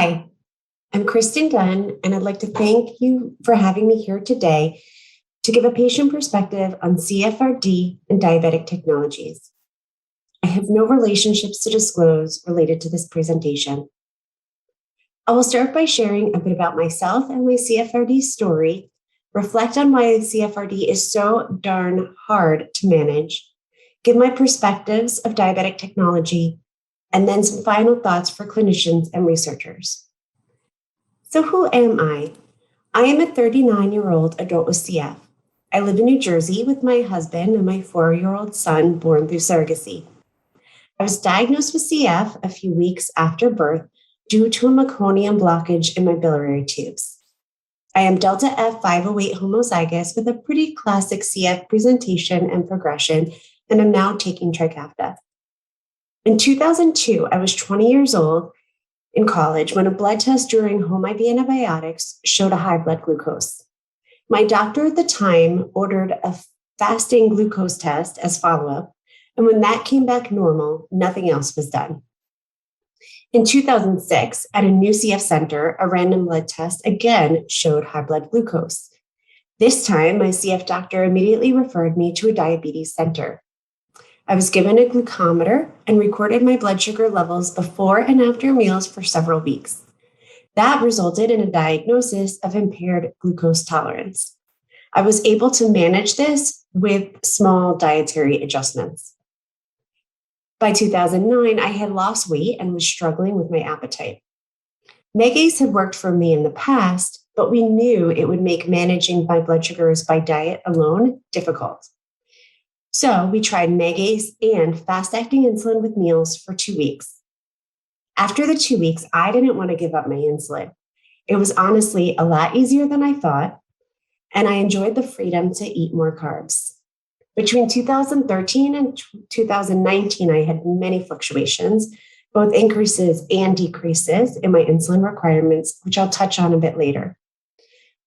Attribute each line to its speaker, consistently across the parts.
Speaker 1: Hi, I'm Kristen Dunn, and I'd like to thank you for having me here today to give a patient perspective on CFRD and diabetic technologies. I have no relationships to disclose related to this presentation. I will start by sharing a bit about myself and my CFRD story, reflect on why CFRD is so darn hard to manage, give my perspectives of diabetic technology, and then some final thoughts for clinicians and researchers. So who am I? I am a 39-year-old adult with CF. I live in New Jersey with my husband and my 4-year-old son born through surrogacy. I was diagnosed with CF a few weeks after birth due to a meconium blockage in my biliary tubes. I am Delta F508 homozygous with a pretty classic CF presentation and progression, and I'm now taking Trikafta. In 2002, I was 20 years old in college when a blood test during home IV antibiotics showed a high blood glucose. My doctor at the time ordered a fasting glucose test as follow-up, and when that came back normal, nothing else was done. In 2006, at a new CF center, a random blood test again showed high blood glucose. This time, my CF doctor immediately referred me to a diabetes center. I was given a glucometer and recorded my blood sugar levels before and after meals for several weeks. That resulted in a diagnosis of impaired glucose tolerance. I was able to manage this with small dietary adjustments. By 2009, I had lost weight and was struggling with my appetite. Megace had worked for me in the past, but we knew it would make managing my blood sugars by diet alone difficult. So we tried Megace and fast-acting insulin with meals for 2 weeks. After the 2 weeks, I didn't want to give up my insulin. It was honestly a lot easier than I thought, and I enjoyed the freedom to eat more carbs. Between 2013 and 2019, I had many fluctuations, both increases and decreases in my insulin requirements, which I'll touch on a bit later.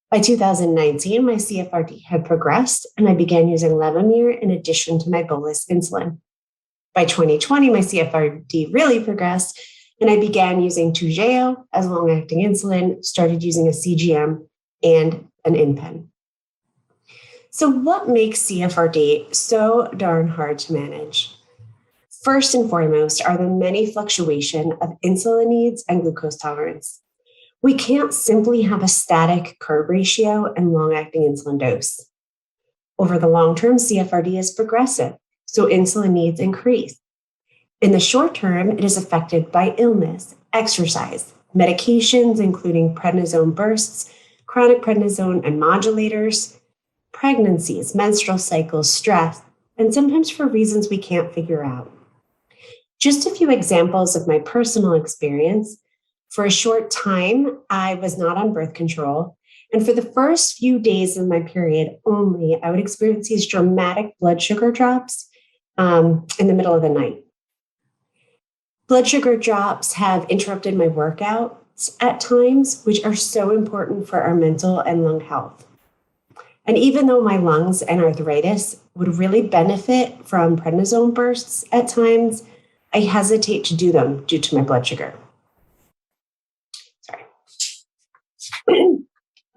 Speaker 1: By 2019, my CFRD had progressed, and I began using Levemir in addition to my bolus insulin. By 2020, my CFRD really progressed, and I began using Toujeo as long-acting insulin, started using a CGM and an Inpen. So what makes CFRD so darn hard to manage? First and foremost are the many fluctuation of insulin needs and glucose tolerance. We can't simply have a static carb ratio and long-acting insulin dose. Over the long term, CFRD is progressive, so insulin needs increase. In the short term, it is affected by illness, exercise, medications, including prednisone bursts, chronic prednisone and modulators, pregnancies, menstrual cycles, stress, and sometimes for reasons we can't figure out. Just a few examples of my personal experience. For a short time, I was not on birth control, and for the first few days of my period only, I would experience these dramatic blood sugar drops in the middle of the night. Blood sugar drops have interrupted my workouts at times, which are so important for our mental and lung health. And even though my lungs and arthritis would really benefit from prednisone bursts at times, I hesitate to do them due to my blood sugar.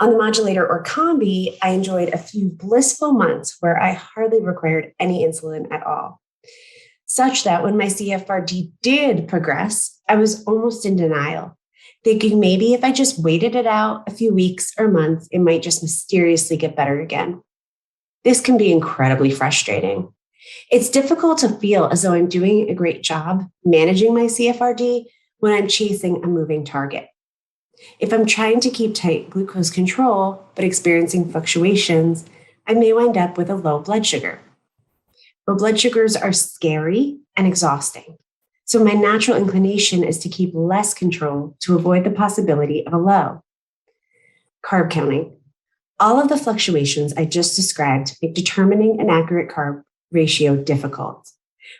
Speaker 1: On the modulator or combi, I enjoyed a few blissful months where I hardly required any insulin at all, such that when my CFRD did progress, I was almost in denial, thinking maybe if I just waited it out a few weeks or months, it might just mysteriously get better again. This can be incredibly frustrating. It's difficult to feel as though I'm doing a great job managing my CFRD when I'm chasing a moving target. If I'm trying to keep tight glucose control, but experiencing fluctuations, I may wind up with a low blood sugar. Low blood sugars are scary and exhausting. So my natural inclination is to keep less control to avoid the possibility of a low. Carb counting. All of the fluctuations I just described make determining an accurate carb ratio difficult.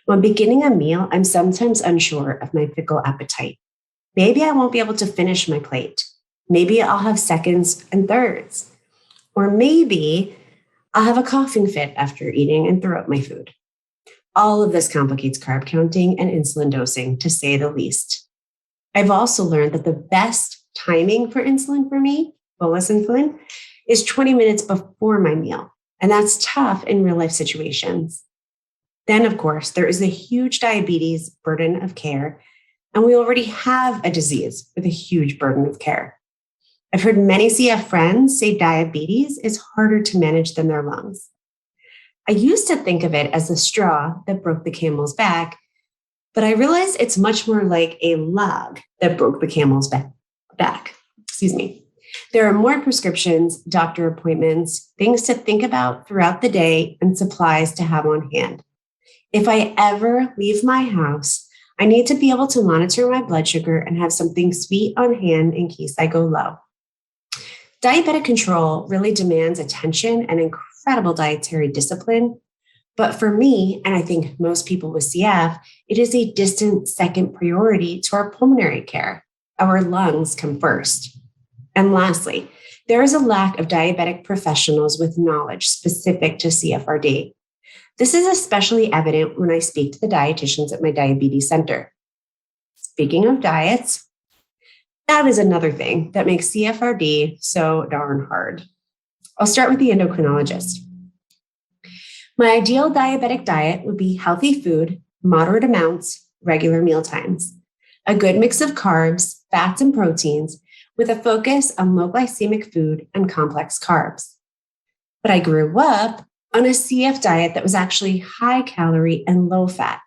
Speaker 1: When beginning a meal, I'm sometimes unsure of my fickle appetite. Maybe I won't be able to finish my plate. Maybe I'll have seconds and thirds. Or maybe I'll have a coughing fit after eating and throw up my food. All of this complicates carb counting and insulin dosing, to say the least. I've also learned that the best timing for insulin for me, bolus insulin, is 20 minutes before my meal. And that's tough in real life situations. Then, of course, there is a huge diabetes burden of care, and we already have a disease with a huge burden of care. I've heard many CF friends say diabetes is harder to manage than their lungs. I used to think of it as the straw that broke the camel's back, but I realized it's much more like a log that broke the camel's back. Excuse me. There are more prescriptions, doctor appointments, things to think about throughout the day, and supplies to have on hand. If I ever leave my house, I need to be able to monitor my blood sugar and have something sweet on hand in case I go low. Diabetic control really demands attention and incredible dietary discipline. But for me, and I think most people with CF, it is a distant second priority to our pulmonary care. Our lungs come first. And lastly, there is a lack of diabetic professionals with knowledge specific to CFRD. This is especially evident when I speak to the dietitians at my diabetes center. Speaking of diets, that is another thing that makes CFRD so darn hard. I'll start with the endocrinologist. My ideal diabetic diet would be healthy food, moderate amounts, regular meal times, a good mix of carbs, fats, and proteins with a focus on low glycemic food and complex carbs. But I grew up on a CF diet that was actually high calorie and low fat.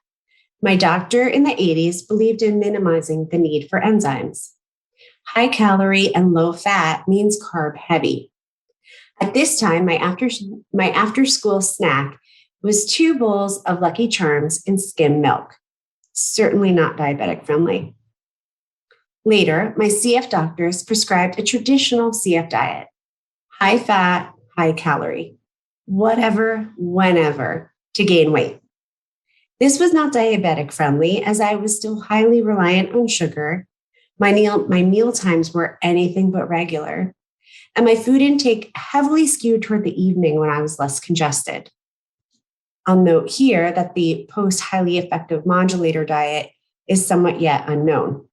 Speaker 1: My doctor in the 80s believed in minimizing the need for enzymes. High calorie and low fat means carb heavy. At this time, my after school snack was 2 bowls of Lucky Charms and skim milk. Certainly not diabetic friendly. Later, my CF doctors prescribed a traditional CF diet, high fat, high calorie, whatever, whenever, to gain weight. This was not diabetic friendly as I was still highly reliant on sugar. My meal times were anything but regular, and my food intake heavily skewed toward the evening when I was less congested. I'll note here that the post-highly effective modulator diet is somewhat yet unknown.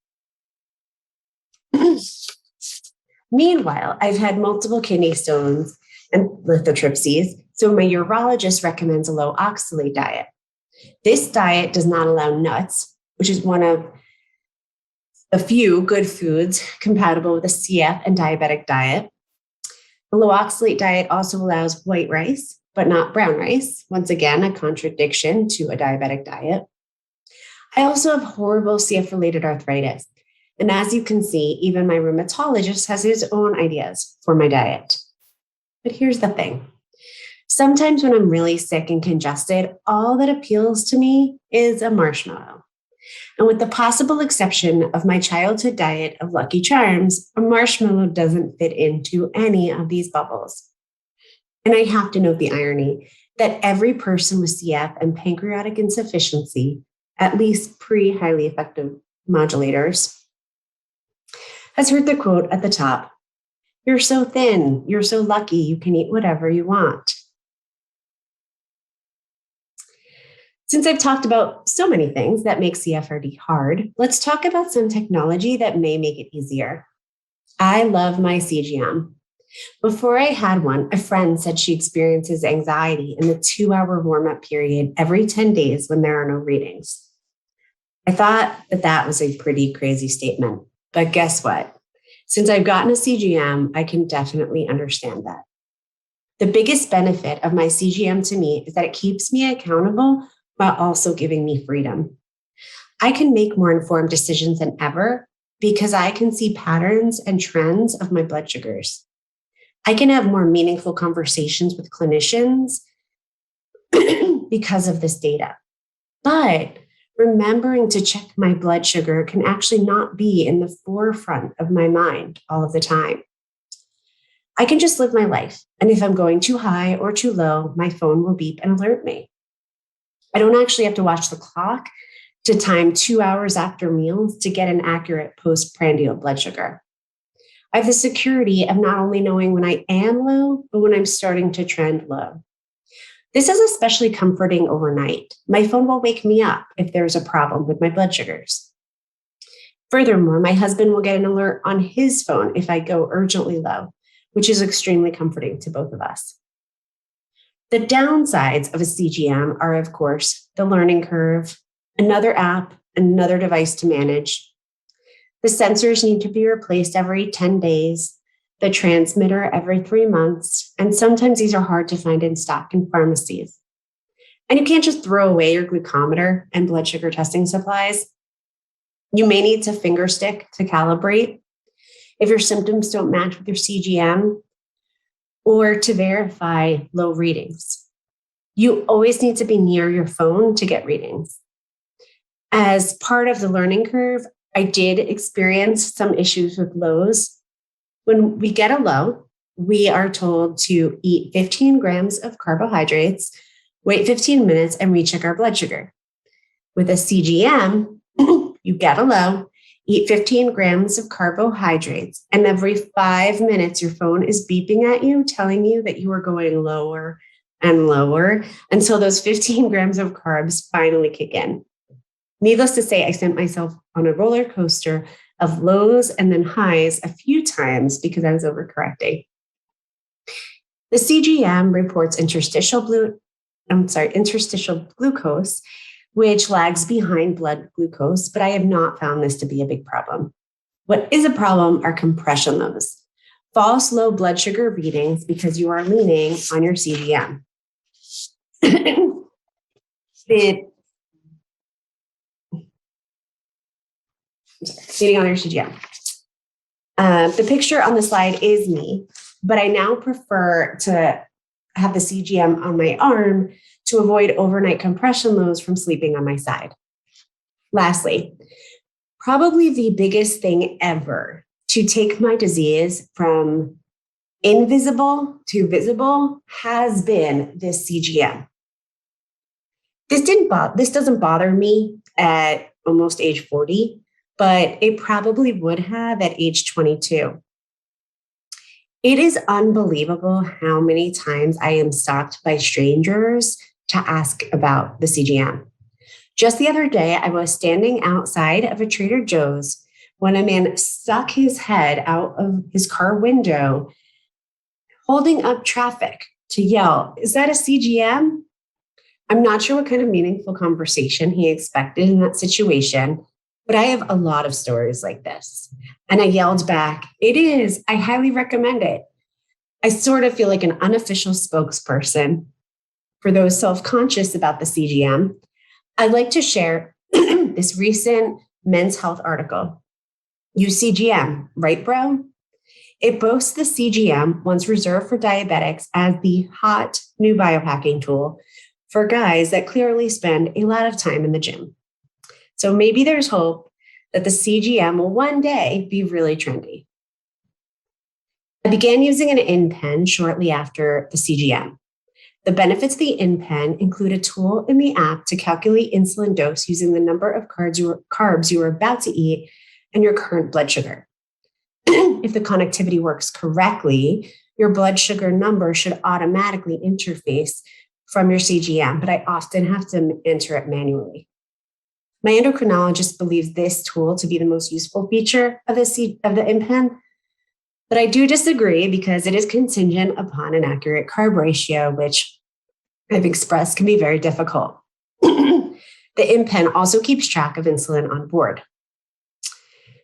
Speaker 1: Meanwhile, I've had multiple kidney stones and lithotripsies, so my urologist recommends a low oxalate diet. This diet does not allow nuts, which is one of a few good foods compatible with a CF and diabetic diet. The low oxalate diet also allows white rice, but not brown rice. Once again, a contradiction to a diabetic diet. I also have horrible CF-related arthritis. And as you can see, even my rheumatologist has his own ideas for my diet. But here's the thing. Sometimes when I'm really sick and congested, all that appeals to me is a marshmallow. And with the possible exception of my childhood diet of Lucky Charms, a marshmallow doesn't fit into any of these bubbles. And I have to note the irony that every person with CF and pancreatic insufficiency, at least pre-highly effective modulators, has heard the quote at the top, "You're so thin, you're so lucky, you can eat whatever you want." Since I've talked about so many things that make CFRD hard, let's talk about some technology that may make it easier. I love my CGM. Before I had one, a friend said she experiences anxiety in the 2-hour warm-up period every 10 days when there are no readings. I thought that was a pretty crazy statement, but guess what? Since I've gotten a CGM, I can definitely understand that. The biggest benefit of my CGM to me is that it keeps me accountable while also giving me freedom. I can make more informed decisions than ever because I can see patterns and trends of my blood sugars. I can have more meaningful conversations with clinicians because of this data. But remembering to check my blood sugar can actually not be in the forefront of my mind all of the time. I can just live my life, and if I'm going too high or too low, my phone will beep and alert me. I don't actually have to watch the clock to time 2 hours after meals to get an accurate postprandial blood sugar. I have the security of not only knowing when I am low, but when I'm starting to trend low. This is especially comforting overnight. My phone will wake me up if there's a problem with my blood sugars. Furthermore, my husband will get an alert on his phone if I go urgently low, which is extremely comforting to both of us. The downsides of a CGM are, of course, the learning curve, another app, another device to manage. The sensors need to be replaced every 10 days, the transmitter every 3 months, and sometimes these are hard to find in stock in pharmacies. And you can't just throw away your glucometer and blood sugar testing supplies. You may need to finger stick to calibrate if your symptoms don't match with your CGM or to verify low readings. You always need to be near your phone to get readings. As part of the learning curve, I did experience some issues with lows. When we get a low, we are told to eat 15 grams of carbohydrates, wait 15 minutes, and recheck our blood sugar. With a CGM, you get a low, eat 15 grams of carbohydrates, and every 5 minutes, your phone is beeping at you, telling you that you are going lower and lower until those 15 grams of carbs finally kick in. Needless to say, I sent myself on a roller coaster of lows and then highs a few times because I was overcorrecting. The CGM reports interstitial glucose, which lags behind blood glucose, but I have not found this to be a big problem. What is a problem are compression lows, false low blood sugar readings because you are leaning on your CGM. Leaning on your CGM. The picture on the slide is me, but I now prefer to have the CGM on my arm to avoid overnight compression lows from sleeping on my side. Lastly, probably the biggest thing ever to take my disease from invisible to visible has been this CGM. This doesn't bother me at almost age 40, but it probably would have at age 22. It is unbelievable how many times I am stopped by strangers to ask about the CGM. Just the other day, I was standing outside of a Trader Joe's when a man stuck his head out of his car window, holding up traffic to yell, "Is that a CGM?" I'm not sure what kind of meaningful conversation he expected in that situation, but I have a lot of stories like this. And I yelled back, "It is. I highly recommend it." I sort of feel like an unofficial spokesperson for those self-conscious about the CGM. I'd like to share this recent Men's Health article. Use CGM, right, bro? It boasts the CGM, once reserved for diabetics, as the hot new biohacking tool for guys that clearly spend a lot of time in the gym. So maybe there's hope that the CGM will one day be really trendy. I began using an Inpen shortly after the CGM. The benefits of the Inpen include a tool in the app to calculate insulin dose using the number of carbs you are about to eat and your current blood sugar. If the connectivity works correctly, your blood sugar number should automatically interface from your CGM, but I often have to enter it manually. My endocrinologist believes this tool to be the most useful feature of the Inpen, but I do disagree because it is contingent upon an accurate carb ratio, which I've expressed can be very difficult. The Inpen also keeps track of insulin on board.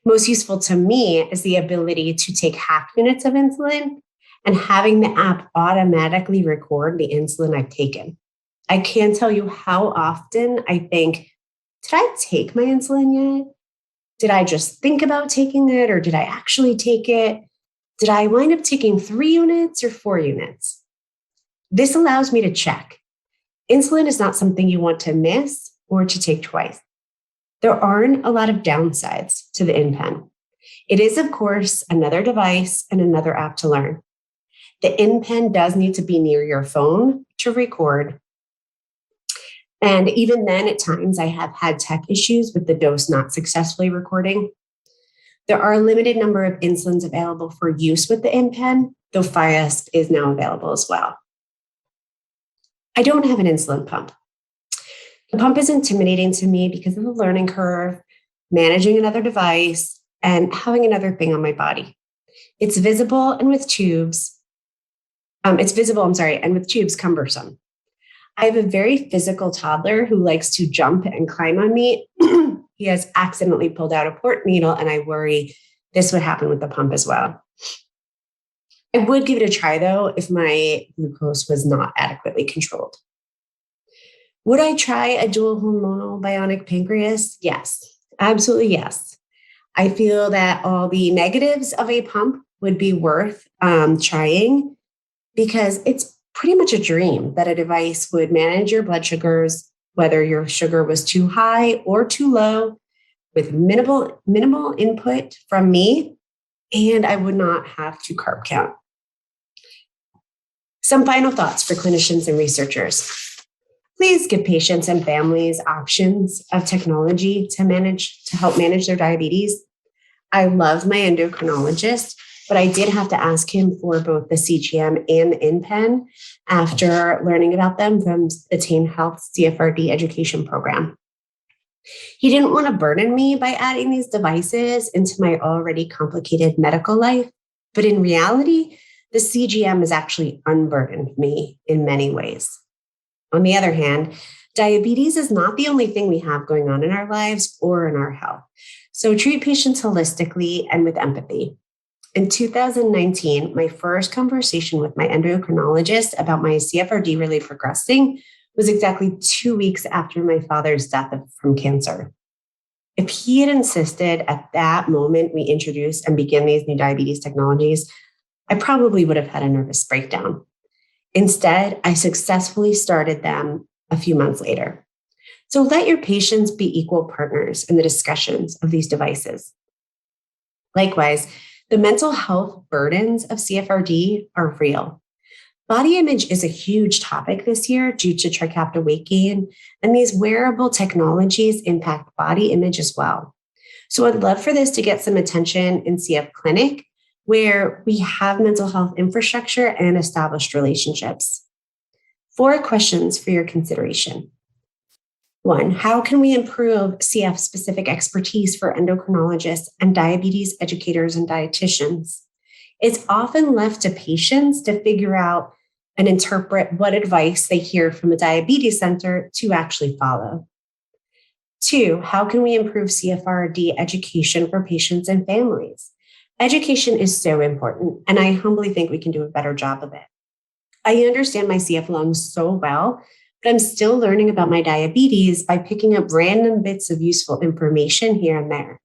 Speaker 1: Most useful to me is the ability to take half units of insulin and having the app automatically record the insulin I've taken. I can't tell you how often I think, did I take my insulin yet? Did I just think about taking it, or did I actually take it? Did I wind up taking 3 units or 4 units? This allows me to check. Insulin is not something you want to miss or to take twice. There aren't a lot of downsides to the Inpen. It is, of course, another device and another app to learn. The Inpen does need to be near your phone to record. And even then, at times, I have had tech issues with the dose not successfully recording. There are a limited number of insulins available for use with the Inpen, though Fiasp is now available as well. I don't have an insulin pump. The pump is intimidating to me because of the learning curve, managing another device, and having another thing on my body. It's visible and with tubes. And with tubes cumbersome. I have a very physical toddler who likes to jump and climb on me. He has accidentally pulled out a port needle, and I worry this would happen with the pump as well. I would give it a try, though, if my glucose was not adequately controlled. Would I try a dual hormonal bionic pancreas? Yes, absolutely yes. I feel that all the negatives of a pump would be worth trying, because it's pretty much a dream that a device would manage your blood sugars, whether your sugar was too high or too low, with minimal input from me, and I would not have to carb count. Some final thoughts for clinicians and researchers. Please give patients and families options of technology to help manage their diabetes. I love my endocrinologist, but I did have to ask him for both the CGM and the Inpen after learning about them from the Teen Health CFRD education program. He didn't want to burden me by adding these devices into my already complicated medical life, but in reality, the CGM has actually unburdened me in many ways. On the other hand, diabetes is not the only thing we have going on in our lives or in our health. So treat patients holistically and with empathy. In 2019, my first conversation with my endocrinologist about my CFRD really progressing was exactly 2 weeks after my father's death from cancer. If he had insisted at that moment we introduce and begin these new diabetes technologies, I probably would have had a nervous breakdown. Instead, I successfully started them a few months later. So let your patients be equal partners in the discussions of these devices. Likewise, the mental health burdens of CFRD are real. Body image is a huge topic this year due to Trikafta weight gain, and these wearable technologies impact body image as well. So I'd love for this to get some attention in CF Clinic, where we have mental health infrastructure and established relationships. 4 questions for your consideration. 1, how can we improve CF-specific expertise for endocrinologists and diabetes educators and dietitians? It's often left to patients to figure out and interpret what advice they hear from a diabetes center to actually follow. 2, how can we improve CFRD education for patients and families? Education is so important, and I humbly think we can do a better job of it. I understand my CF lungs so well, but I'm still learning about my diabetes by picking up random bits of useful information here and there.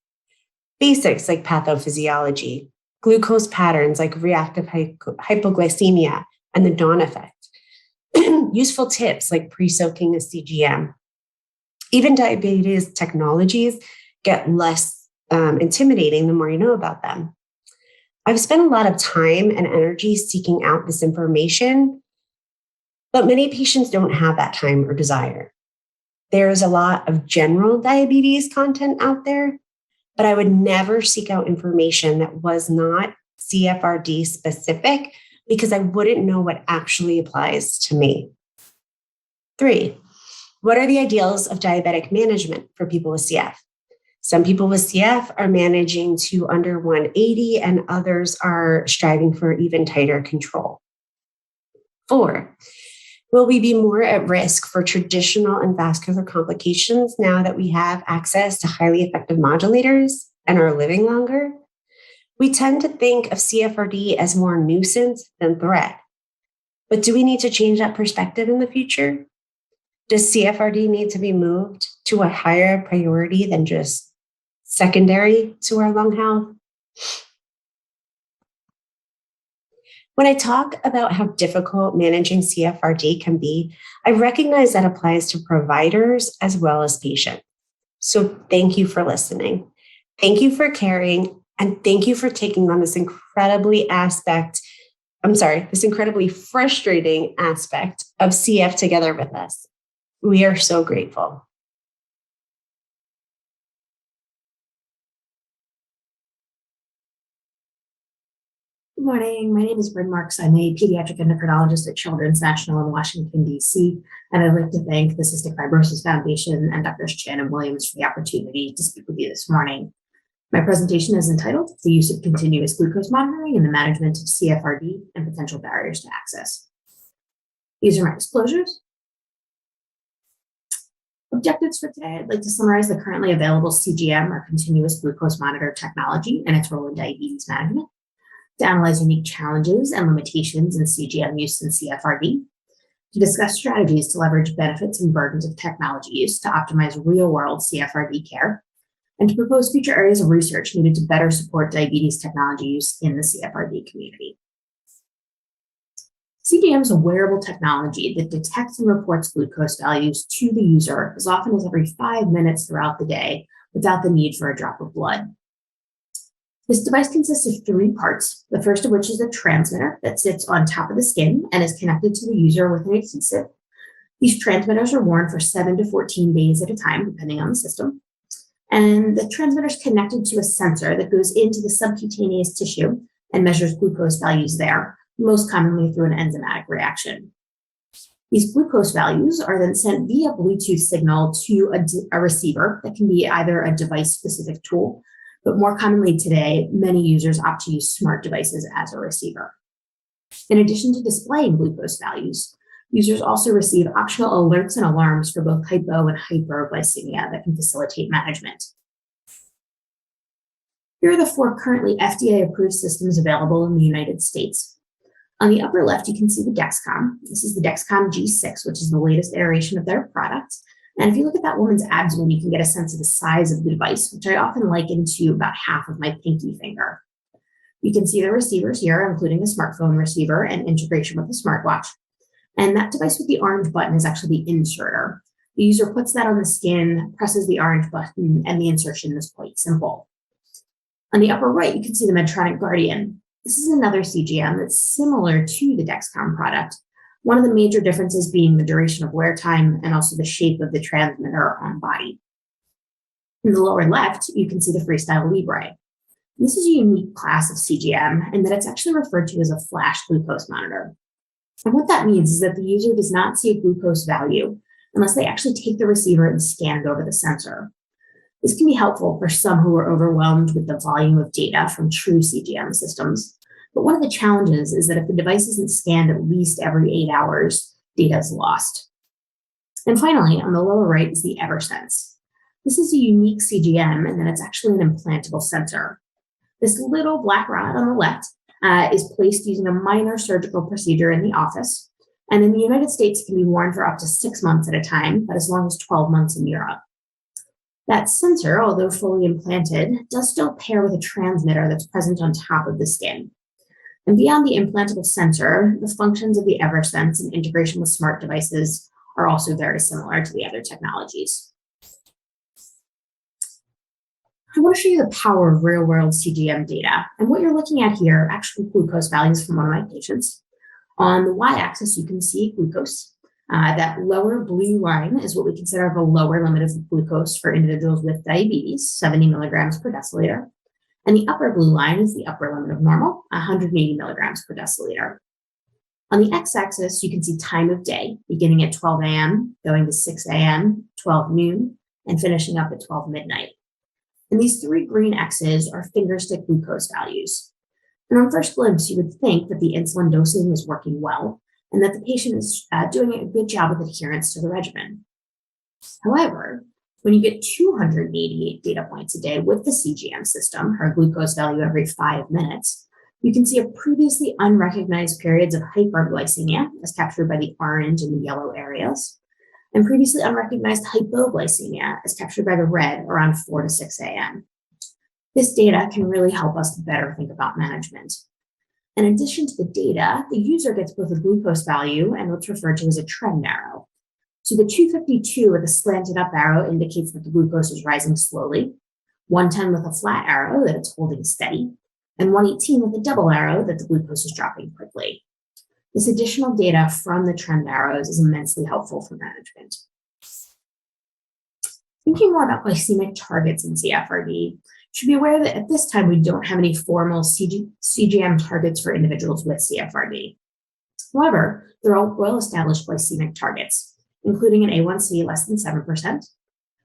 Speaker 1: Basics like pathophysiology, glucose patterns like reactive hypoglycemia and the dawn effect, useful tips like pre-soaking a CGM. Even diabetes technologies get less intimidating the more you know about them. I've spent a lot of time and energy seeking out this information, but many patients don't have that time or desire. There is a lot of general diabetes content out there, but I would never seek out information that was not CFRD specific because I wouldn't know what actually applies to me. 3, what are the ideals of diabetic management for people with CF? Some people with CF are managing to under 180 and others are striving for even tighter control. 4, will we be more at risk for traditional and vascular complications now that we have access to highly effective modulators and are living longer? We tend to think of CFRD as more nuisance than threat. But do we need to change that perspective in the future? Does CFRD need to be moved to a higher priority than just secondary to our lung health? When I talk about how difficult managing CFRD can be, I recognize that applies to providers as well as patients. So thank you for listening. Thank you for caring, and thank you for taking on this incredibly frustrating aspect of CF together with us. We are so grateful.
Speaker 2: morning. My name is Bryn Marks. I'm a pediatric endocrinologist at Children's National in Washington, D.C., and I'd like to thank the Cystic Fibrosis Foundation and Drs. Chan and Williams for the opportunity to speak with you this morning. My presentation is entitled The Use of Continuous Glucose Monitoring in the Management of CFRD and Potential Barriers to Access. These are my disclosures. Objectives for today, I'd like to summarize the currently available CGM, or continuous glucose monitor technology, and its role in diabetes management, to analyze unique challenges and limitations in CGM use and CFRD, to discuss strategies to leverage benefits and burdens of technology use to optimize real-world CFRD care, and to propose future areas of research needed to better support diabetes technology use in the CFRD community. CGM is a wearable technology that detects and reports glucose values to the user as often as every 5 minutes throughout the day without the need for a drop of blood. This device consists of 3 parts, the first of which is a transmitter that sits on top of the skin and is connected to the user with an adhesive. These transmitters are worn for 7 to 14 days at a time, depending on the system. And the transmitter is connected to a sensor that goes into the subcutaneous tissue and measures glucose values there, most commonly through an enzymatic reaction. These glucose values are then sent via Bluetooth signal to a receiver that can be either a device-specific tool, but more commonly today, many users opt to use smart devices as a receiver. In addition to displaying glucose values, users also receive optional alerts and alarms for both hypo and hyperglycemia that can facilitate management. Here are the 4 currently FDA approved systems available in the United States. On the upper left, you can see the Dexcom. This is the Dexcom G6, which is the latest iteration of their product. And if you look at that woman's abdomen, you can get a sense of the size of the device, which I often liken to about half of my pinky finger. You can see the receivers here, including a smartphone receiver and integration with a smartwatch. And that device with the orange button is actually the inserter. The user puts that on the skin, presses the orange button, and the insertion is quite simple. On the upper right, you can see the Medtronic Guardian. This is another CGM that's similar to the Dexcom product. One of the major differences being the duration of wear time and also the shape of the transmitter on body. In the lower left, you can see the Freestyle Libre. This is a unique class of CGM in that it's actually referred to as a flash glucose monitor. And what that means is that the user does not see a glucose value unless they actually take the receiver and scan it over the sensor. This can be helpful for some who are overwhelmed with the volume of data from true CGM systems. But one of the challenges is that if the device isn't scanned at least every 8 hours, data is lost. And finally, on the lower right is the Eversense. This is a unique CGM in that it's actually an implantable sensor. This little black rod on the left is placed using a minor surgical procedure in the office. And in the United States, it can be worn for up to 6 months at a time, but as long as 12 months in Europe. That sensor, although fully implanted, does still pair with a transmitter that's present on top of the skin. And beyond the implantable sensor, the functions of the Eversense and integration with smart devices are also very similar to the other technologies. I want to show you the power of real-world CGM data. And what you're looking at here are actual glucose values from one of my patients. On the y-axis, you can see glucose. That lower blue line is what we consider the lower limit of glucose for individuals with diabetes, 70 milligrams per deciliter. And the upper blue line is the upper limit of normal, 180 milligrams per deciliter. On the x-axis, you can see time of day, beginning at 12 a.m., going to 6 a.m., 12 noon, and finishing up at 12 midnight. And these 3 green X's are fingerstick glucose values. And on first glimpse, you would think that the insulin dosing is working well, and that the patient is doing a good job with adherence to the regimen. However, when you get 288 data points a day with the CGM system, or glucose value every 5 minutes, you can see a previously unrecognized periods of hyperglycemia, as captured by the orange and the yellow areas, and previously unrecognized hypoglycemia, as captured by the red around 4 to 6 a.m. This data can really help us to better think about management. In addition to the data, the user gets both a glucose value and what's referred to as a trend arrow. So the 252 with a slanted up arrow indicates that the glucose is rising slowly, 110 with a flat arrow that it's holding steady, and 118 with a double arrow that the glucose is dropping quickly. This additional data from the trend arrows is immensely helpful for management. Thinking more about glycemic targets in CFRD, Should be aware that at this time, we don't have any formal CGM targets for individuals with CFRD. However, there are well-established glycemic targets, including an A1C less than 7%,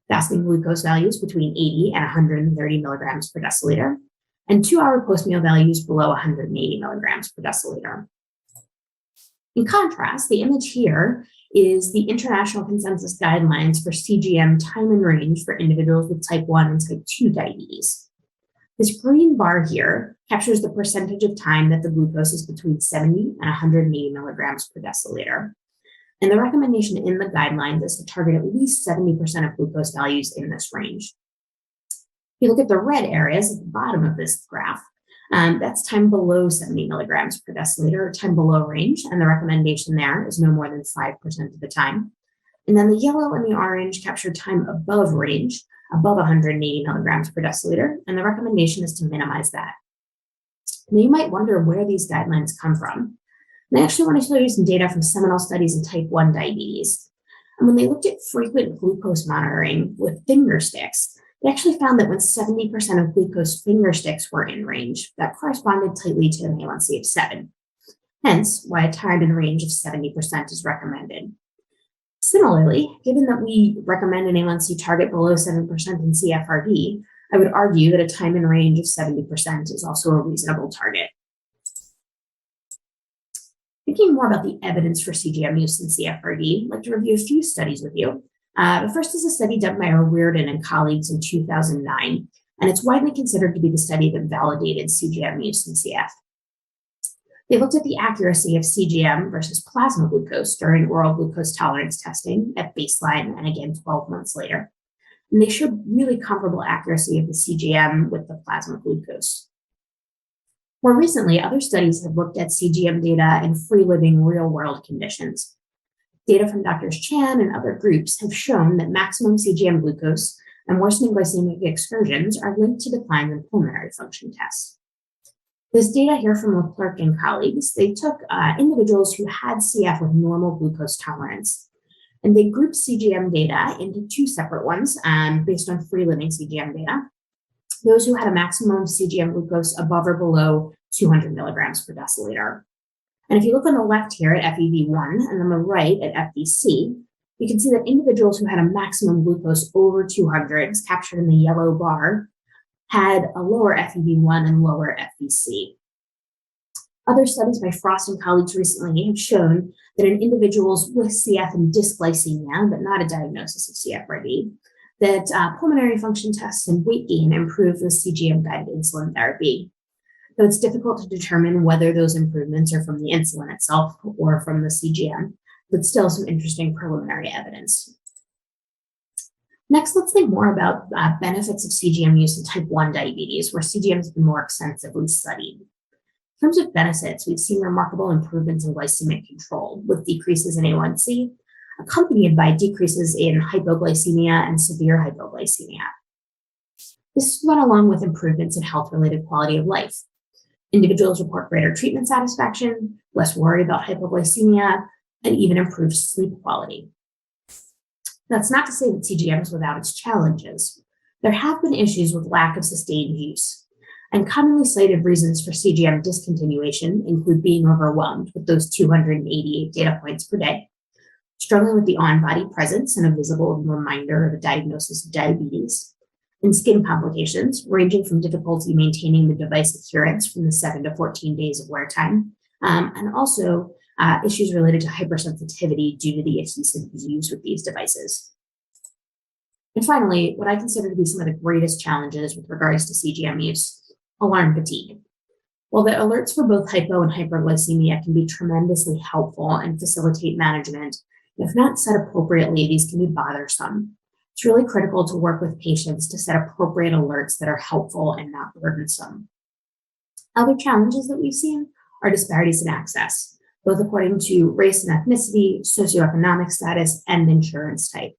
Speaker 2: fasting glucose values between 80 and 130 milligrams per deciliter, and 2-hour post-meal values below 180 milligrams per deciliter. In contrast, the image here is the international consensus guidelines for CGM time and range for individuals with type 1 and type 2 diabetes. This green bar here captures the percentage of time that the glucose is between 70 and 180 milligrams per deciliter. And the recommendation in the guidelines is to target at least 70% of glucose values in this range. If you look at the red areas at the bottom of this graph, that's time below 70 milligrams per deciliter, or time below range, and the recommendation there is no more than 5% of the time. And then the yellow and the orange capture time above range, above 180 milligrams per deciliter, and the recommendation is to minimize that. Now you might wonder where these guidelines come from. And I actually want to show you some data from seminal studies in type 1 diabetes. And when they looked at frequent glucose monitoring with finger sticks, they actually found that when 70% of glucose finger sticks were in range, that corresponded tightly to an A1C of 7. Hence, why a time in range of 70% is recommended. Similarly, given that we recommend an A1C target below 7% in CFRD, I would argue that a time in range of 70% is also a reasonable target. Thinking more about the evidence for CGM use in CFRD, I'd like to review a few studies with you. The first is a study done by Reardon and colleagues in 2009, and it's widely considered to be the study that validated CGM use in CF. They looked at the accuracy of CGM versus plasma glucose during oral glucose tolerance testing at baseline and again 12 months later. And they showed really comparable accuracy of the CGM with the plasma glucose. More recently, other studies have looked at CGM data in free-living real-world conditions. Data from Drs. Chan and other groups have shown that maximum CGM glucose and worsening glycemic excursions are linked to declines in pulmonary function tests. This data here from Leclerc and colleagues, they took individuals who had CF with normal glucose tolerance, and they grouped CGM data into two separate ones based on free-living CGM data. Those who had a maximum CGM glucose above or below 200 milligrams per deciliter. And if you look on the left here at FEV1 and on the right at FVC, you can see that individuals who had a maximum glucose over 200, as captured in the yellow bar, had a lower FEV1 and lower FVC. Other studies by Frost and colleagues recently have shown that in individuals with CF and dysglycemia, but not a diagnosis of CFRD, that pulmonary function tests and weight gain improve with CGM-guided insulin therapy. Though it's difficult to determine whether those improvements are from the insulin itself or from the CGM, but still some interesting preliminary evidence. Next, let's think more about benefits of CGM use in type 1 diabetes, where CGM has been more extensively studied. In terms of benefits, we've seen remarkable improvements in glycemic control with decreases in A1C, accompanied by decreases in hypoglycemia and severe hypoglycemia. This went along with improvements in health-related quality of life. Individuals report greater treatment satisfaction, less worry about hypoglycemia, and even improved sleep quality. That's not to say that CGM is without its challenges. There have been issues with lack of sustained use, and commonly cited reasons for CGM discontinuation include being overwhelmed with those 288 data points per day, struggling with the on-body presence and a visible reminder of a diagnosis of diabetes, and skin complications ranging from difficulty maintaining the device adherence from the 7 to 14 days of wear time, and also issues related to hypersensitivity due to the adhesive used with these devices. And finally, what I consider to be some of the greatest challenges with regards to CGM use, alarm fatigue. While the alerts for both hypo and hyperglycemia can be tremendously helpful and facilitate management, if not set appropriately, these can be bothersome. It's really critical to work with patients to set appropriate alerts that are helpful and not burdensome. Other challenges that we've seen are disparities in access, both according to race and ethnicity, socioeconomic status, and insurance type.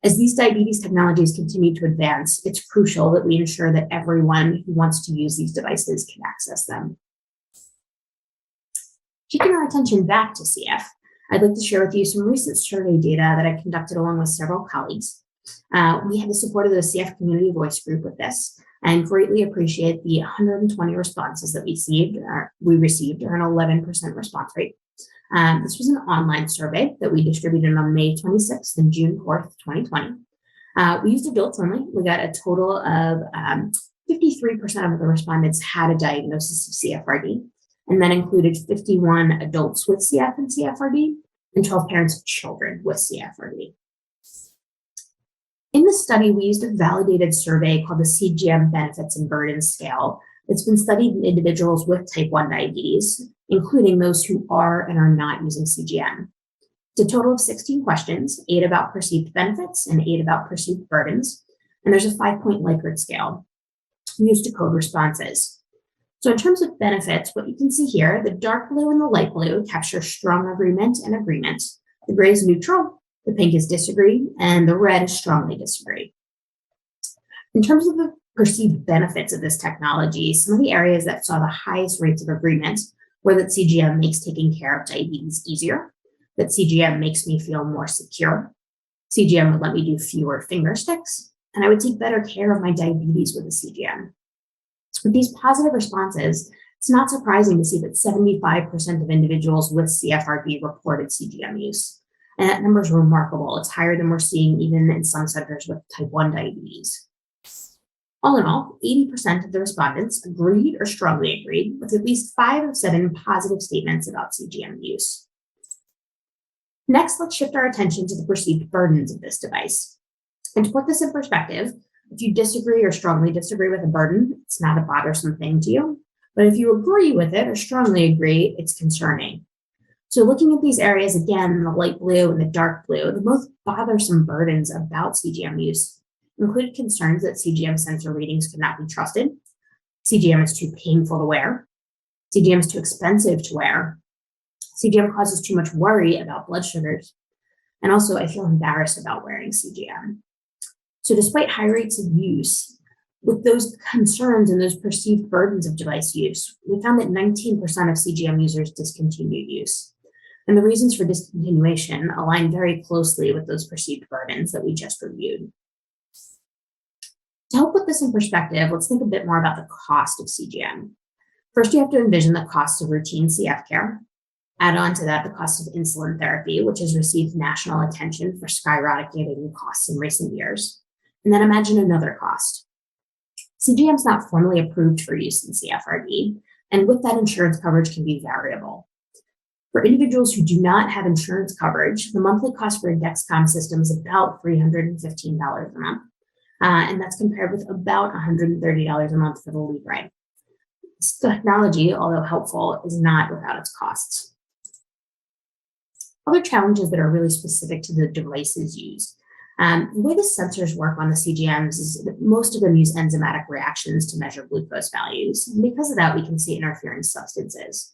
Speaker 2: As these diabetes technologies continue to advance, it's crucial that we ensure that everyone who wants to use these devices can access them. Taking our attention back to CF, I'd like to share with you some recent survey data that I conducted along with several colleagues. We had the support of the CF Community Voice Group with this, and greatly appreciate the 120 responses that we received, or an 11% response rate. This was an online survey that we distributed on May 26th and June 4th, 2020. We used adults only. We got a total of 53% of the respondents had a diagnosis of CFRD, and that included 51 adults with CF and CFRD and 12 parents of children with CFRD. In the study, we used a validated survey called the CGM Benefits and Burdens Scale. It's been studied in individuals with type 1 diabetes, including those who are and are not using CGM. It's a total of 16 questions, 8 about perceived benefits and 8 about perceived burdens. And there's a 5-point Likert scale used to code responses. So in terms of benefits, what you can see here, the dark blue and the light blue capture strong agreement and agreement. The gray is neutral, the pink is disagree, and the red is strongly disagree. In terms of the perceived benefits of this technology, some of the areas that saw the highest rates of agreement were that CGM makes taking care of diabetes easier, that CGM makes me feel more secure, CGM would let me do fewer finger sticks, and I would take better care of my diabetes with a CGM. With these positive responses, it's not surprising to see that 75% of individuals with CFRD reported CGM use. And that number is remarkable. It's higher than we're seeing even in some centers with type 1 diabetes. All in all, 80% of the respondents agreed or strongly agreed with at least 5 of 7 positive statements about CGM use. Next, let's shift our attention to the perceived burdens of this device. And to put this in perspective, if you disagree or strongly disagree with a burden, it's not a bothersome thing to you. But if you agree with it or strongly agree, it's concerning. So looking at these areas again, the light blue and the dark blue, the most bothersome burdens about CGM use included concerns that CGM sensor readings could not be trusted, CGM is too painful to wear, CGM is too expensive to wear, CGM causes too much worry about blood sugars, and also I feel embarrassed about wearing CGM. So despite high rates of use, with those concerns and those perceived burdens of device use, we found that 19% of CGM users discontinued use. And the reasons for discontinuation align very closely with those perceived burdens that we just reviewed. To help put this in perspective, let's think a bit more about the cost of CGM. First, you have to envision the cost of routine CF care. Add on to that the cost of insulin therapy, which has received national attention for skyrocketing costs in recent years. And then imagine another cost. CGM is not formally approved for use in CFRD, and with that, insurance coverage can be variable. For individuals who do not have insurance coverage, the monthly cost for a Dexcom system is about $315 a month, and that's compared with about $130 a month for the Libre. This technology, although helpful, is not without its costs. Other challenges that are really specific to the devices used. The way the sensors work on the CGMs is that most of them use enzymatic reactions to measure glucose values. And because of that, we can see interfering substances.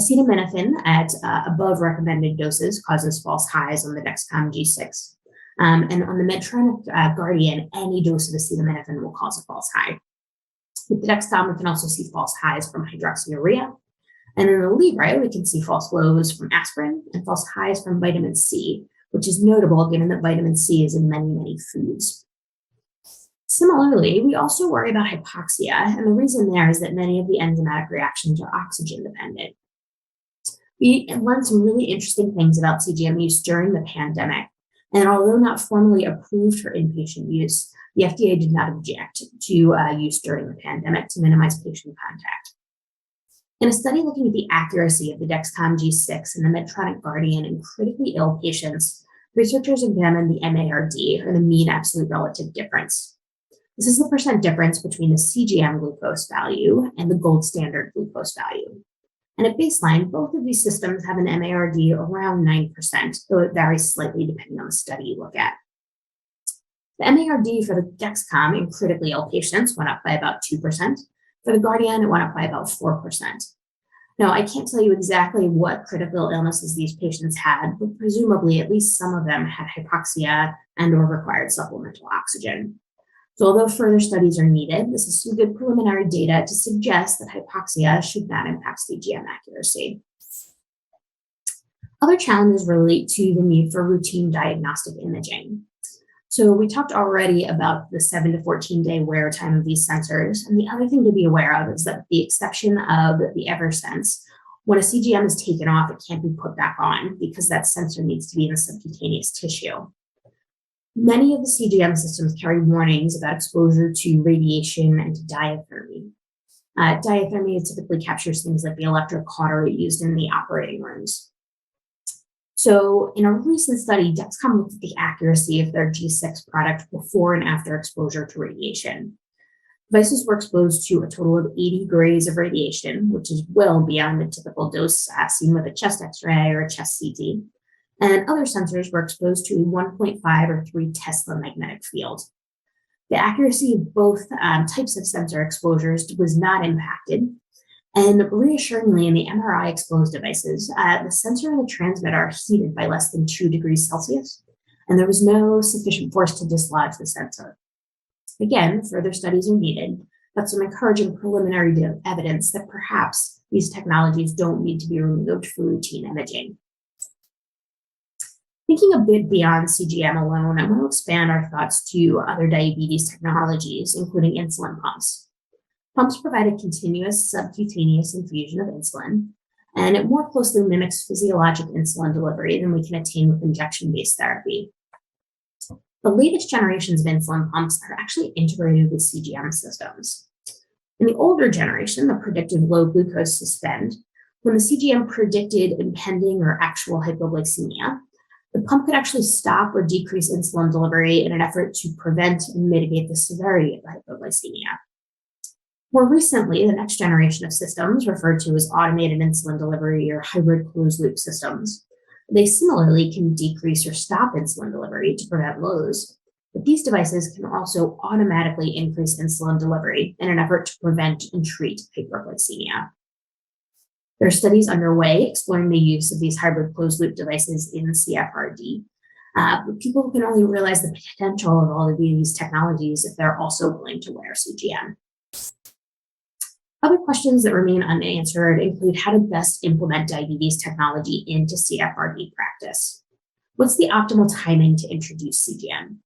Speaker 2: Acetaminophen at above recommended doses causes false highs on the Dexcom G6. And on the Medtronic Guardian, any dose of acetaminophen will cause a false high. With the Dexcom, we can also see false highs from hydroxyurea. And in the Libre, we can see false lows from aspirin and false highs from vitamin C, which is notable given that vitamin C is in many, many foods. Similarly, we also worry about hypoxia, and the reason there is that many of the enzymatic reactions are oxygen dependent. We learned some really interesting things about CGM use during the pandemic, and although not formally approved for inpatient use, the FDA did not object to use during the pandemic to minimize patient contact. In a study looking at the accuracy of the Dexcom G6 and the Medtronic Guardian in critically ill patients, researchers examined the MARD, or the mean absolute relative difference. This is the percent difference between the CGM glucose value and the gold standard glucose value. And at baseline, both of these systems have an MARD around 9%, though it varies slightly depending on the study you look at. The MARD for the Dexcom in critically ill patients went up by about 2%. For the Guardian, it went up by about 4%. Now, I can't tell you exactly what critical illnesses these patients had, but presumably at least some of them had hypoxia and or required supplemental oxygen. So although further studies are needed, this is some good preliminary data to suggest that hypoxia should not impact CGM accuracy. Other challenges relate to the need for routine diagnostic imaging. So we talked already about the 7 to 14 day wear time of these sensors. And the other thing to be aware of is that with the exception of the Eversense, when a CGM is taken off, it can't be put back on because that sensor needs to be in the subcutaneous tissue. Many of the CGM systems carry warnings about exposure to radiation and to diathermy. Diathermy typically captures things like the electric cautery used in the operating rooms. So in a recent study, Dexcom looked at the accuracy of their G6 product before and after exposure to radiation. Devices were exposed to a total of 80 grays of radiation, which is well beyond the typical dose seen with a chest X-ray or a chest CT. And other sensors were exposed to a 1.5 or 3 Tesla magnetic field. The accuracy of both types of sensor exposures was not impacted. And reassuringly, in the MRI exposed devices, the sensor and the transmitter are heated by less than 2 degrees Celsius, and there was no sufficient force to dislodge the sensor. Again, further studies are needed, but some encouraging preliminary evidence that perhaps these technologies don't need to be removed for routine imaging. Thinking a bit beyond CGM alone, I want to expand our thoughts to other diabetes technologies, including insulin pumps. Pumps provide a continuous subcutaneous infusion of insulin, and it more closely mimics physiologic insulin delivery than we can attain with injection-based therapy. The latest generations of insulin pumps are actually integrated with CGM systems. In the older generation, the predictive low glucose suspend, when the CGM predicted impending or actual hypoglycemia, the pump could actually stop or decrease insulin delivery in an effort to prevent and mitigate the severity of hypoglycemia. More recently, the next generation of systems, referred to as automated insulin delivery or hybrid closed-loop systems, they similarly can decrease or stop insulin delivery to prevent lows, but these devices can also automatically increase insulin delivery in an effort to prevent and treat hyperglycemia. There are studies underway exploring the use of these hybrid closed-loop devices in CFRD. But people can only realize the potential of all of these technologies if they're also willing to wear CGM. Other questions that remain unanswered include how to best implement diabetes technology into CFRD practice. What's the optimal timing to introduce CGM?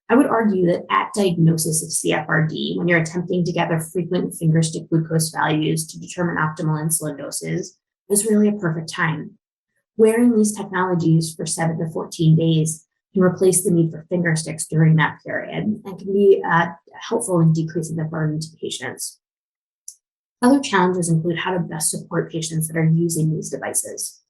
Speaker 2: I would argue that at diagnosis of CFRD, when you're attempting to gather frequent fingerstick glucose values to determine optimal insulin doses, is really a perfect time. Wearing these technologies for 7 to 14 days can replace the need for finger sticks during that period and can be helpful in decreasing the burden to patients. Other challenges include how to best support patients that are using these devices.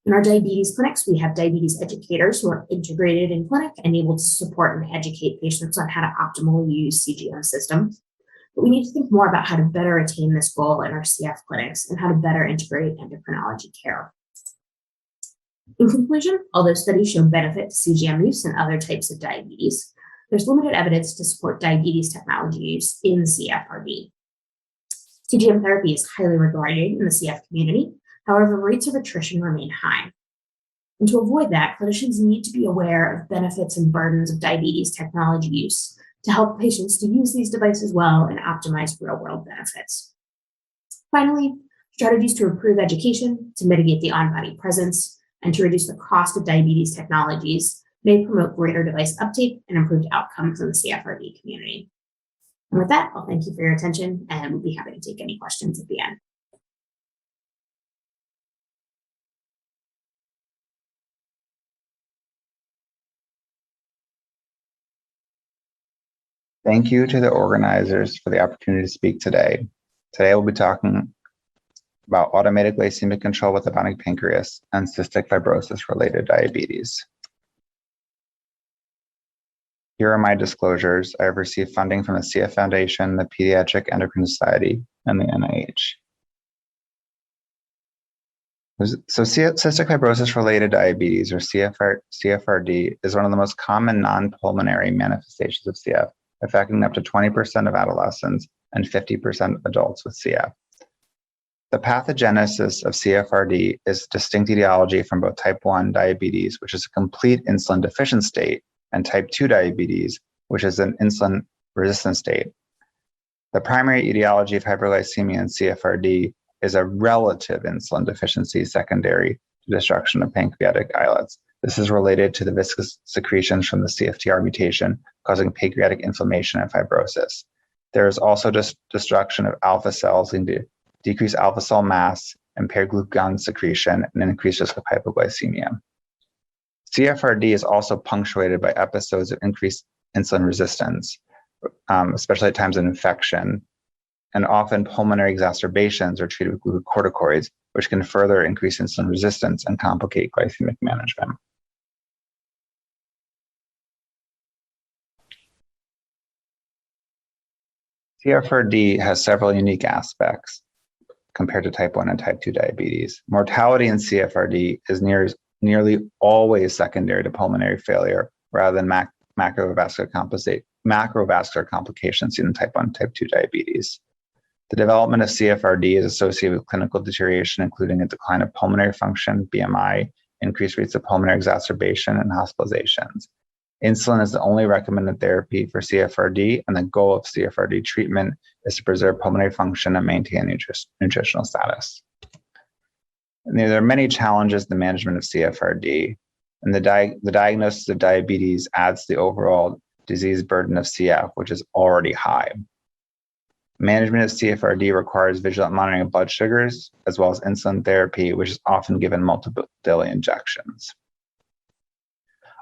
Speaker 2: In our diabetes clinics, we have diabetes educators who are integrated in clinic and able to support and educate patients on how to optimally use CGM systems. But we need to think more about how to better attain this goal in our CF clinics and how to better integrate endocrinology care. In conclusion, although studies show benefit to CGM use in other types of diabetes, there's limited evidence to support diabetes technology use in CFRD. CGM therapy is highly regarded in the CF community. However, rates of attrition remain high. And to avoid that, clinicians need to be aware of benefits and burdens of diabetes technology use to help patients to use these devices well and optimize real-world benefits. Finally, strategies to improve education, to mitigate the on-body presence, and to reduce the cost of diabetes technologies may promote greater device uptake and improved outcomes in the CFRD community. And with that, I'll thank you for your attention, and we'll be happy to take any questions at the end.
Speaker 3: Thank you to the organizers for the opportunity to speak today. Today we'll be talking about automated glycemic control with a bionic pancreas and cystic fibrosis-related diabetes. Here are my disclosures. I have received funding from the CF Foundation, the Pediatric Endocrine Society, and the NIH. So cystic fibrosis-related diabetes, or CFRD, is one of the most common non-pulmonary manifestations of CF, affecting up to 20% of adolescents and 50% of adults with CF. The pathogenesis of CFRD is distinct etiology from both type 1 diabetes, which is a complete insulin deficient state, and type 2 diabetes, which is an insulin resistant state. The primary etiology of hyperglycemia in CFRD is a relative insulin deficiency secondary to destruction of pancreatic islets, This is related to the viscous secretions from the CFTR mutation, causing pancreatic inflammation and fibrosis. There is also destruction of alpha cells, leading to decreased alpha cell mass, impaired glucagon secretion, and increased risk of hypoglycemia. CFRD is also punctuated by episodes of increased insulin resistance, especially at times of infection, and often pulmonary exacerbations are treated with glucocorticoids, which can further increase insulin resistance and complicate glycemic management. CFRD has several unique aspects compared to type 1 and type 2 diabetes. Mortality in CFRD is nearly always secondary to pulmonary failure rather than macrovascular complications seen in type 1 and type 2 diabetes. The development of CFRD is associated with clinical deterioration, including a decline of pulmonary function, BMI, increased rates of pulmonary exacerbation, and hospitalizations. Insulin is the only recommended therapy for CFRD, and the goal of CFRD treatment is to preserve pulmonary function and maintain nutritional status. And there are many challenges in the management of CFRD, and the diagnosis of diabetes adds to the overall disease burden of CF, which is already high. Management of CFRD requires vigilant monitoring of blood sugars, as well as insulin therapy, which is often given multiple daily injections.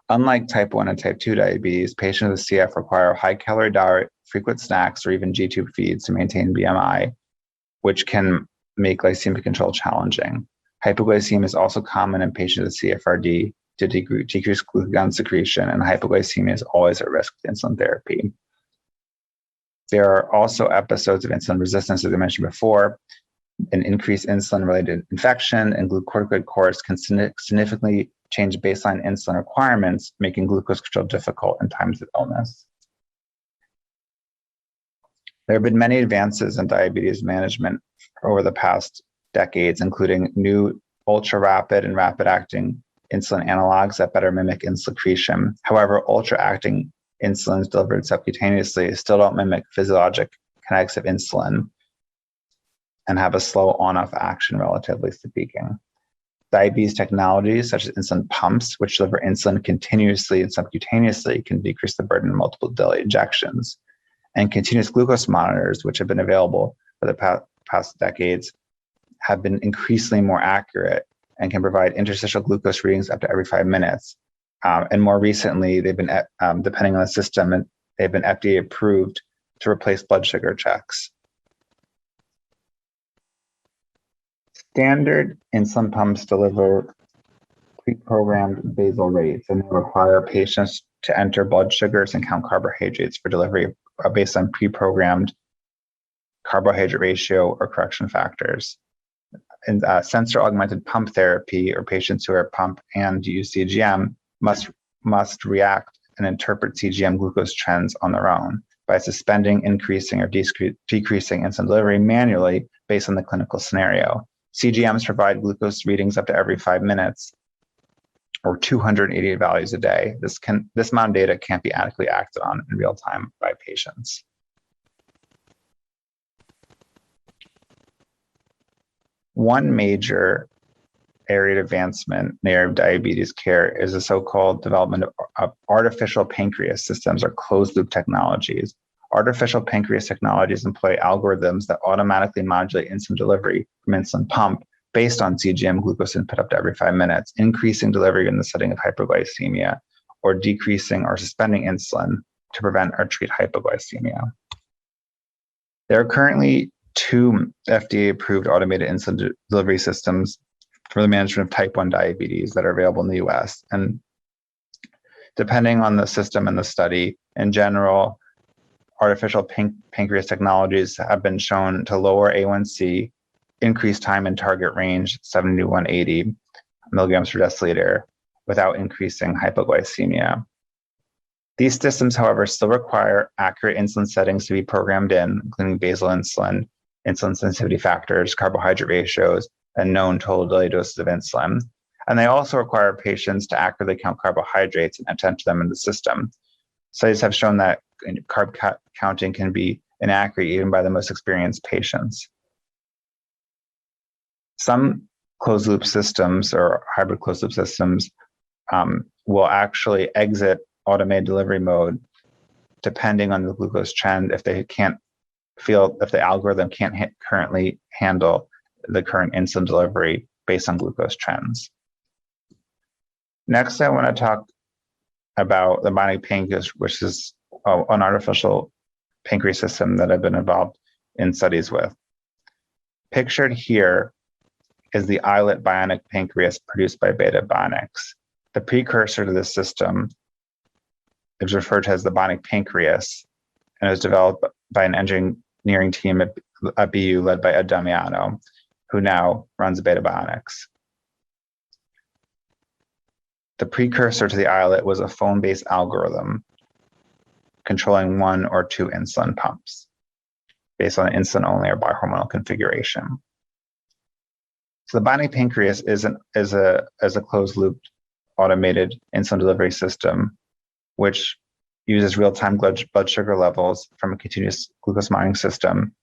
Speaker 3: Unlike type 1 and type 2 diabetes, patients with CF require a high-calorie diet, frequent snacks, or even G-tube feeds to maintain BMI, which can make glycemic control challenging. Hypoglycemia is also common in patients with CFRD to decrease glucagon secretion, and hypoglycemia is always at risk with insulin therapy. There are also episodes of insulin resistance, as I mentioned before. An increased insulin-related infection and glucocorticoid course can significantly change baseline insulin requirements, making glucose control difficult in times of illness. There have been many advances in diabetes management over the past decades, including new ultra-rapid and rapid-acting insulin analogs that better mimic insulin secretion. However, ultra-acting insulins delivered subcutaneously still don't mimic physiologic kinetics of insulin and have a slow on-off action, relatively speaking. Diabetes technologies such as insulin pumps, which deliver insulin continuously and subcutaneously, can decrease the burden of multiple daily injections. And continuous glucose monitors, which have been available for the past decades, have been increasingly more accurate and can provide interstitial glucose readings up to every 5 minutes. And more recently, they've been, depending on the system, they've been FDA approved to replace blood sugar checks. Standard insulin pumps deliver pre-programmed basal rates, and they require patients to enter blood sugars and count carbohydrates for delivery based on pre-programmed carbohydrate ratio or correction factors. And sensor augmented pump therapy, or patients who are pumped and use CGM, must react and interpret CGM glucose trends on their own by suspending, increasing, or decreasing insulin delivery manually based on the clinical scenario. CGMs provide glucose readings up to every 5 minutes or 288 values a day. This amount of data can't be adequately acted on in real time by patients. One major area of advancement in the area of diabetes care is the so-called development of artificial pancreas systems, or closed-loop technologies. Artificial pancreas technologies employ algorithms that automatically modulate insulin delivery from insulin pump based on CGM glucose input up to every 5 minutes, increasing delivery in the setting of hyperglycemia, or decreasing or suspending insulin to prevent or treat hypoglycemia. There are currently 2 FDA-approved automated insulin delivery systems for the management of type 1 diabetes that are available in the US. And depending on the system and the study, in general, artificial pancreas technologies have been shown to lower A1C, increase time in target range 70 to 180 milligrams per deciliter without increasing hypoglycemia. These systems, however, still require accurate insulin settings to be programmed in, including basal insulin, insulin sensitivity factors, carbohydrate ratios, and known total daily doses of insulin. And they also require patients to accurately count carbohydrates and attend to them in the system. Studies have shown that carb counting can be inaccurate even by the most experienced patients. Some closed-loop systems, or hybrid closed-loop systems, will actually exit automated delivery mode depending on the glucose trend if the algorithm can't currently handle the current insulin delivery based on glucose trends. Next, I want to talk about the bionic pancreas, which is an artificial pancreas system that I've been involved in studies with. Pictured here is the islet bionic pancreas produced by Beta Bionics. The precursor to this system is referred to as the bionic pancreas, and it was developed by an engineering team at BU led by Ed Damiano, who now runs Beta Bionics. The precursor to the islet was a phone-based algorithm controlling 1 or 2 insulin pumps based on insulin-only or bihormonal configuration. So the bionic pancreas is a closed-loop automated insulin delivery system, which uses real-time blood sugar levels from a continuous glucose monitoring system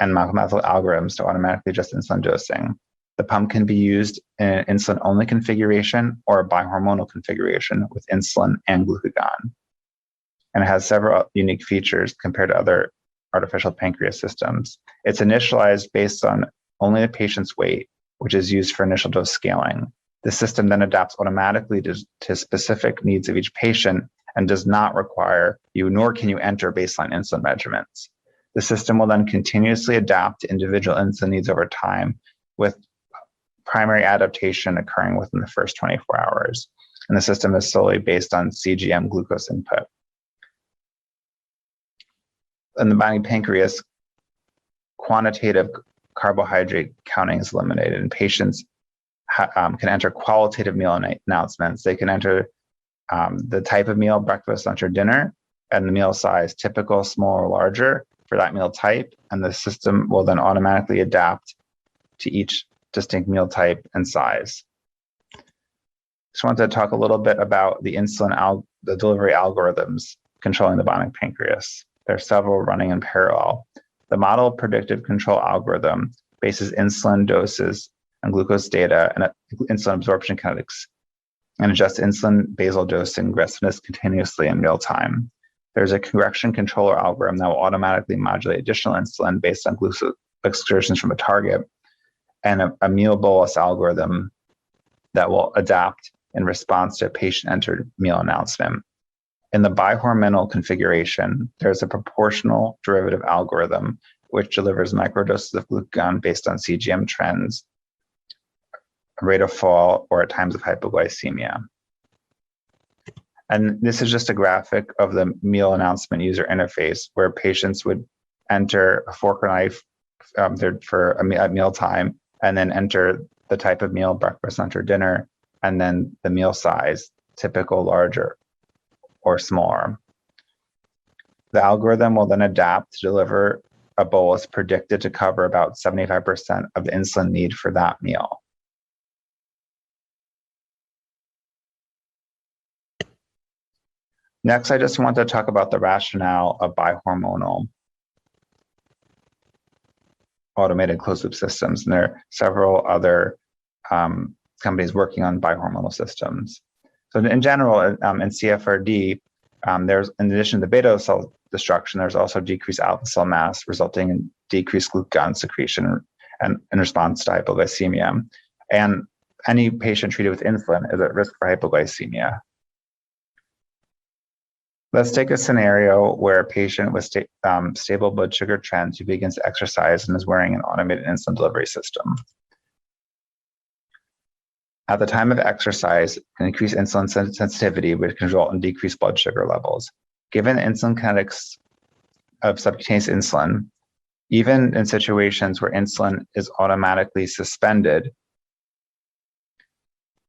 Speaker 3: and mathematical algorithms to automatically adjust insulin dosing. The pump can be used in an insulin-only configuration or a bihormonal configuration with insulin and glucagon. And it has several unique features compared to other artificial pancreas systems. It's initialized based on only the patient's weight, which is used for initial dose scaling. The system then adapts automatically to specific needs of each patient and does not require you, nor can you enter baseline insulin measurements. The system will then continuously adapt to individual insulin needs over time, with primary adaptation occurring within the first 24 hours. And the system is solely based on CGM glucose input. In the bionic pancreas, quantitative carbohydrate counting is eliminated, and patients can enter qualitative meal announcements. They can enter the type of meal, breakfast, lunch, or dinner, and the meal size, typical, small, or larger for that meal type, and the system will then automatically adapt to each distinct meal type and size. Just wanted to talk a little bit about the the delivery algorithms controlling the bionic pancreas. There are several running in parallel. The model predictive control algorithm bases insulin doses and glucose data and insulin absorption kinetics and adjusts insulin basal dosing aggressiveness continuously in real time. There's a correction controller algorithm that will automatically modulate additional insulin based on glucose excursions from a target, and a meal bolus algorithm that will adapt in response to a patient-entered meal announcement. In the bihormonal configuration, there's a proportional derivative algorithm which delivers microdoses of glucagon based on CGM trends, rate of fall, or at times of hypoglycemia. And this is just a graphic of the meal announcement user interface where patients would enter a fork or knife at mealtime, and then enter the type of meal, breakfast, lunch, or dinner, and then the meal size, typical, larger, or smaller. The algorithm will then adapt to deliver a bolus predicted to cover about 75% of the insulin need for that meal. Next, I just want to talk about the rationale of bihormonal automated closed-loop systems, and there are several other companies working on bihormonal systems. So in general, in CFRD, there's, in addition to beta cell destruction, there's also decreased alpha cell mass, resulting in decreased glucagon secretion and in response to hypoglycemia. And any patient treated with insulin is at risk for hypoglycemia. Let's take a scenario where a patient with stable blood sugar trends who begins to exercise and is wearing an automated insulin delivery system. At the time of exercise, an increased insulin sensitivity would result in decreased blood sugar levels. Given the insulin kinetics of subcutaneous insulin, even in situations where insulin is automatically suspended,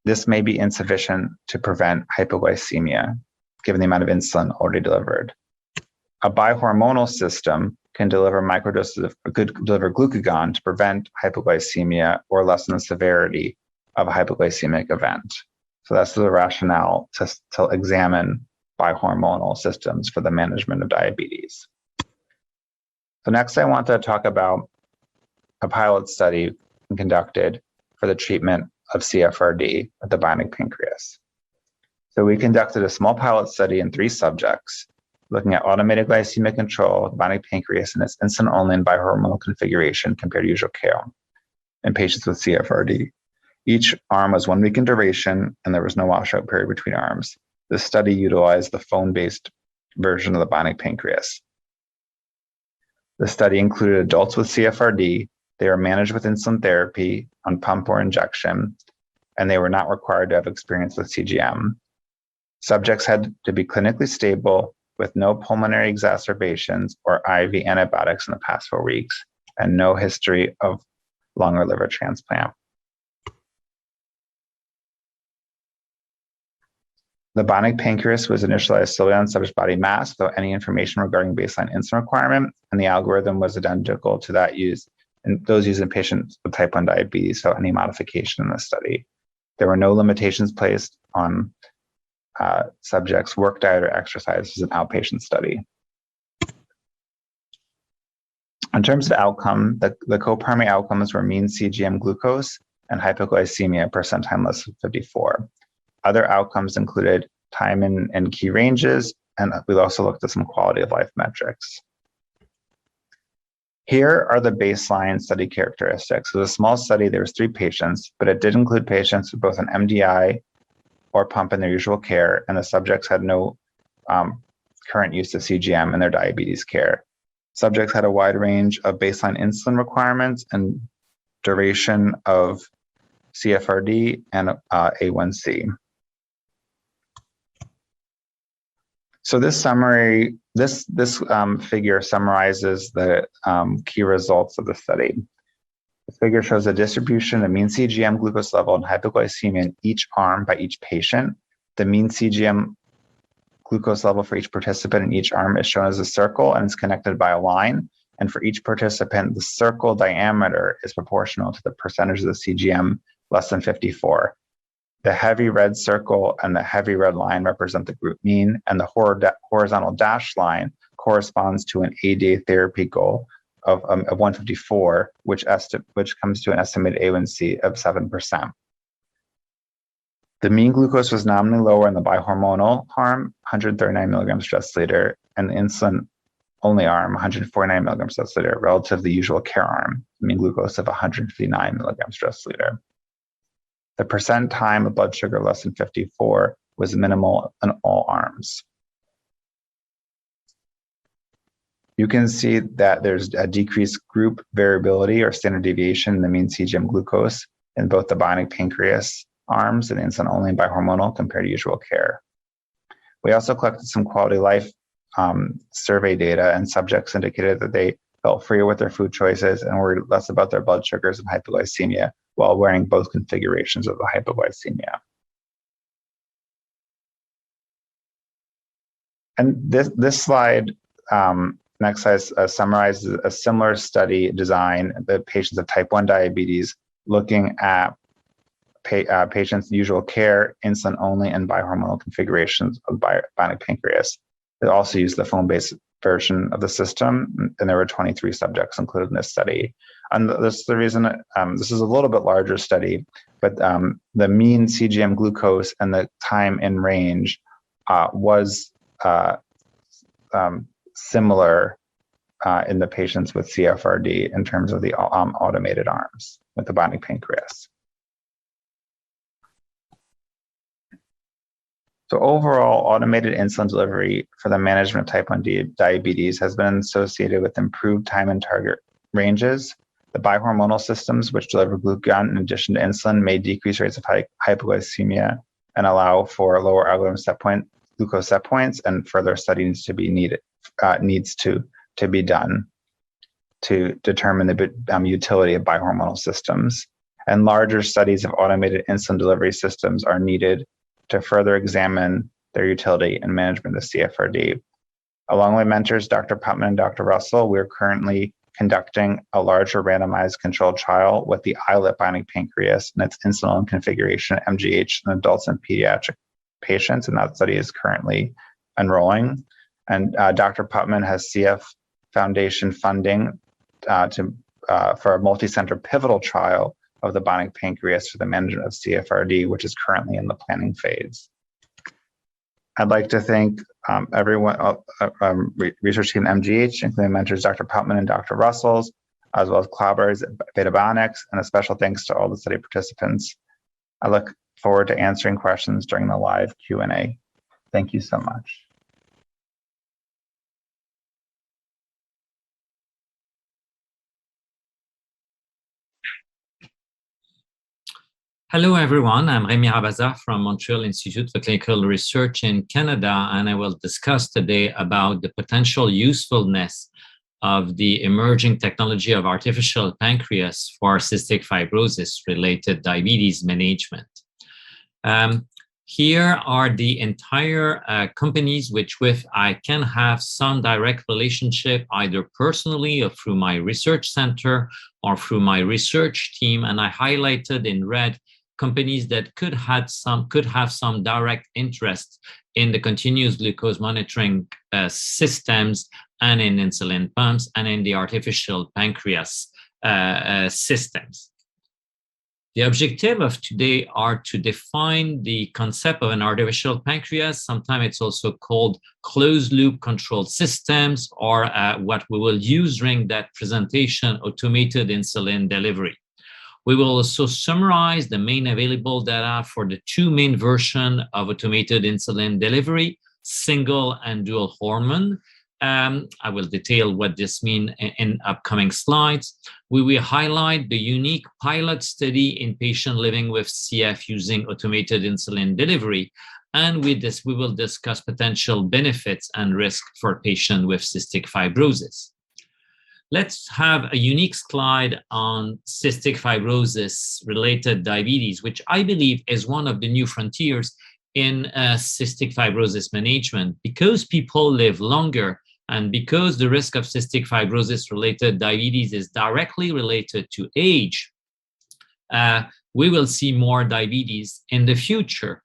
Speaker 3: this may be insufficient to prevent hypoglycemia, given the amount of insulin already delivered. A bihormonal system can deliver deliver glucagon to prevent hypoglycemia or lessen the severity of a hypoglycemic event. So that's the rationale to examine bihormonal systems for the management of diabetes. So next, I want to talk about a pilot study conducted for the treatment of CFRD with the bionic pancreas. So we conducted a small pilot study in 3 subjects, looking at automated glycemic control, the bionic pancreas, and its insulin-only and bihormonal configuration compared to usual care in patients with CFRD. Each arm was 1 week in duration, and there was no washout period between arms. This study utilized the phone-based version of the bionic pancreas. The study included adults with CFRD. They were managed with insulin therapy on pump or injection, and they were not required to have experience with CGM. Subjects had to be clinically stable with no pulmonary exacerbations or IV antibiotics in the past 4 weeks, and no history of lung or liver transplant. The bionic pancreas was initialized solely on subject body mass without any information regarding baseline insulin requirement, and the algorithm was identical to that used in those used in patients with type 1 diabetes, so any modification in the study. There were no limitations placed on subjects' work, diet, or exercise. This is an outpatient study. In terms of outcome, the co-primary outcomes were mean CGM glucose and hypoglycemia percent time less than 54. Other outcomes included time in key ranges, and we also looked at some quality of life metrics. Here are the baseline study characteristics. It was a small study. There was 3 patients, but it did include patients with both an MDI or pump in their usual care, and the subjects had no current use of CGM in their diabetes care. Subjects had a wide range of baseline insulin requirements and duration of CFRD and A1C. So this figure summarizes the key results of the study. The figure shows a distribution of mean CGM glucose level and hypoglycemia in each arm by each patient. The mean CGM glucose level for each participant in each arm is shown as a circle and is connected by a line. And for each participant, the circle diameter is proportional to the percentage of the CGM less than 54. The heavy red circle and the heavy red line represent the group mean, and the horizontal dashed line corresponds to an 8-day therapy goal of 154, which comes to an estimated A1C of 7%. The mean glucose was nominally lower in the bihormonal arm, 139 milligrams per deciliter, and the insulin-only arm, 149 milligrams per deciliter, relative to the usual care arm, mean glucose of 159 milligrams per deciliter. The percent time of blood sugar less than 54 was minimal in all arms. You can see that there's a decreased group variability or standard deviation in the mean CGM glucose in both the bionic pancreas arms and insulin-only and bihormonal compared to usual care. We also collected some quality of life survey data, and subjects indicated that they felt freer with their food choices and worried less about their blood sugars and hypoglycemia while wearing both configurations of the hypoglycemia. And this slide, next slide, summarizes a similar study design, the patients of type 1 diabetes, looking at patients' usual care, insulin only, and bihormonal configurations of bionic pancreas. It also used the phone-based version of the system, and there were 23 subjects included in this study. And this is the reason this is a little bit larger study, but the mean CGM glucose and the time in range was similar in the patients with CFRD in terms of the automated arms with the bionic pancreas. So overall, automated insulin delivery for the management of type 1 diabetes has been associated with improved time and target ranges. The bihormonal systems, which deliver glucagon in addition to insulin, may decrease rates of hypoglycemia and allow for lower algorithm glucose set points, and further study needs to be done to determine the utility of bihormonal systems. And larger studies of automated insulin delivery systems are needed to further examine their utility and management of CFRD. Along with mentors, Dr. Putman and Dr. Russell, we're currently conducting a larger randomized controlled trial with the iLet bionic pancreas and its insulin configuration, MGH, in adults and pediatric patients, and that study is currently enrolling. And Dr. Putman has CF Foundation funding for a multi-center pivotal trial of the bionic pancreas for the management of CFRD, which is currently in the planning phase. I'd like to thank everyone, research team MGH, including mentors Dr. Putman and Dr. Russells, as well as collaborators at Beta Bionics, and a special thanks to all the study participants. I look forward to answering questions during the live Q&A. Thank you so much.
Speaker 4: Hello, everyone. I'm Rémi Rabasa from Montreal Institute for Clinical Research in Canada, and I will discuss today about the potential usefulness of the emerging technology of artificial pancreas for cystic fibrosis-related diabetes management. Here are the entire companies with I can have some direct relationship either personally or through my research center or through my research team, and I highlighted in red companies that could have some direct interest in the continuous glucose monitoring systems and in insulin pumps and in the artificial pancreas systems. The objective of today are to define the concept of an artificial pancreas. Sometimes it's also called closed loop control systems, or what we will use during that presentation, automated insulin delivery. We will also summarize the main available data for the two main versions of automated insulin delivery, single and dual hormone. I will detail what this means in upcoming slides. We will highlight the unique pilot study in patients living with CF using automated insulin delivery. And with this, we will discuss potential benefits and risk for patients with cystic fibrosis. Let's have a unique slide on cystic fibrosis-related diabetes, which I believe is one of the new frontiers in cystic fibrosis management. Because people live longer and because the risk of cystic fibrosis-related diabetes is directly related to age, we will see more diabetes in the future.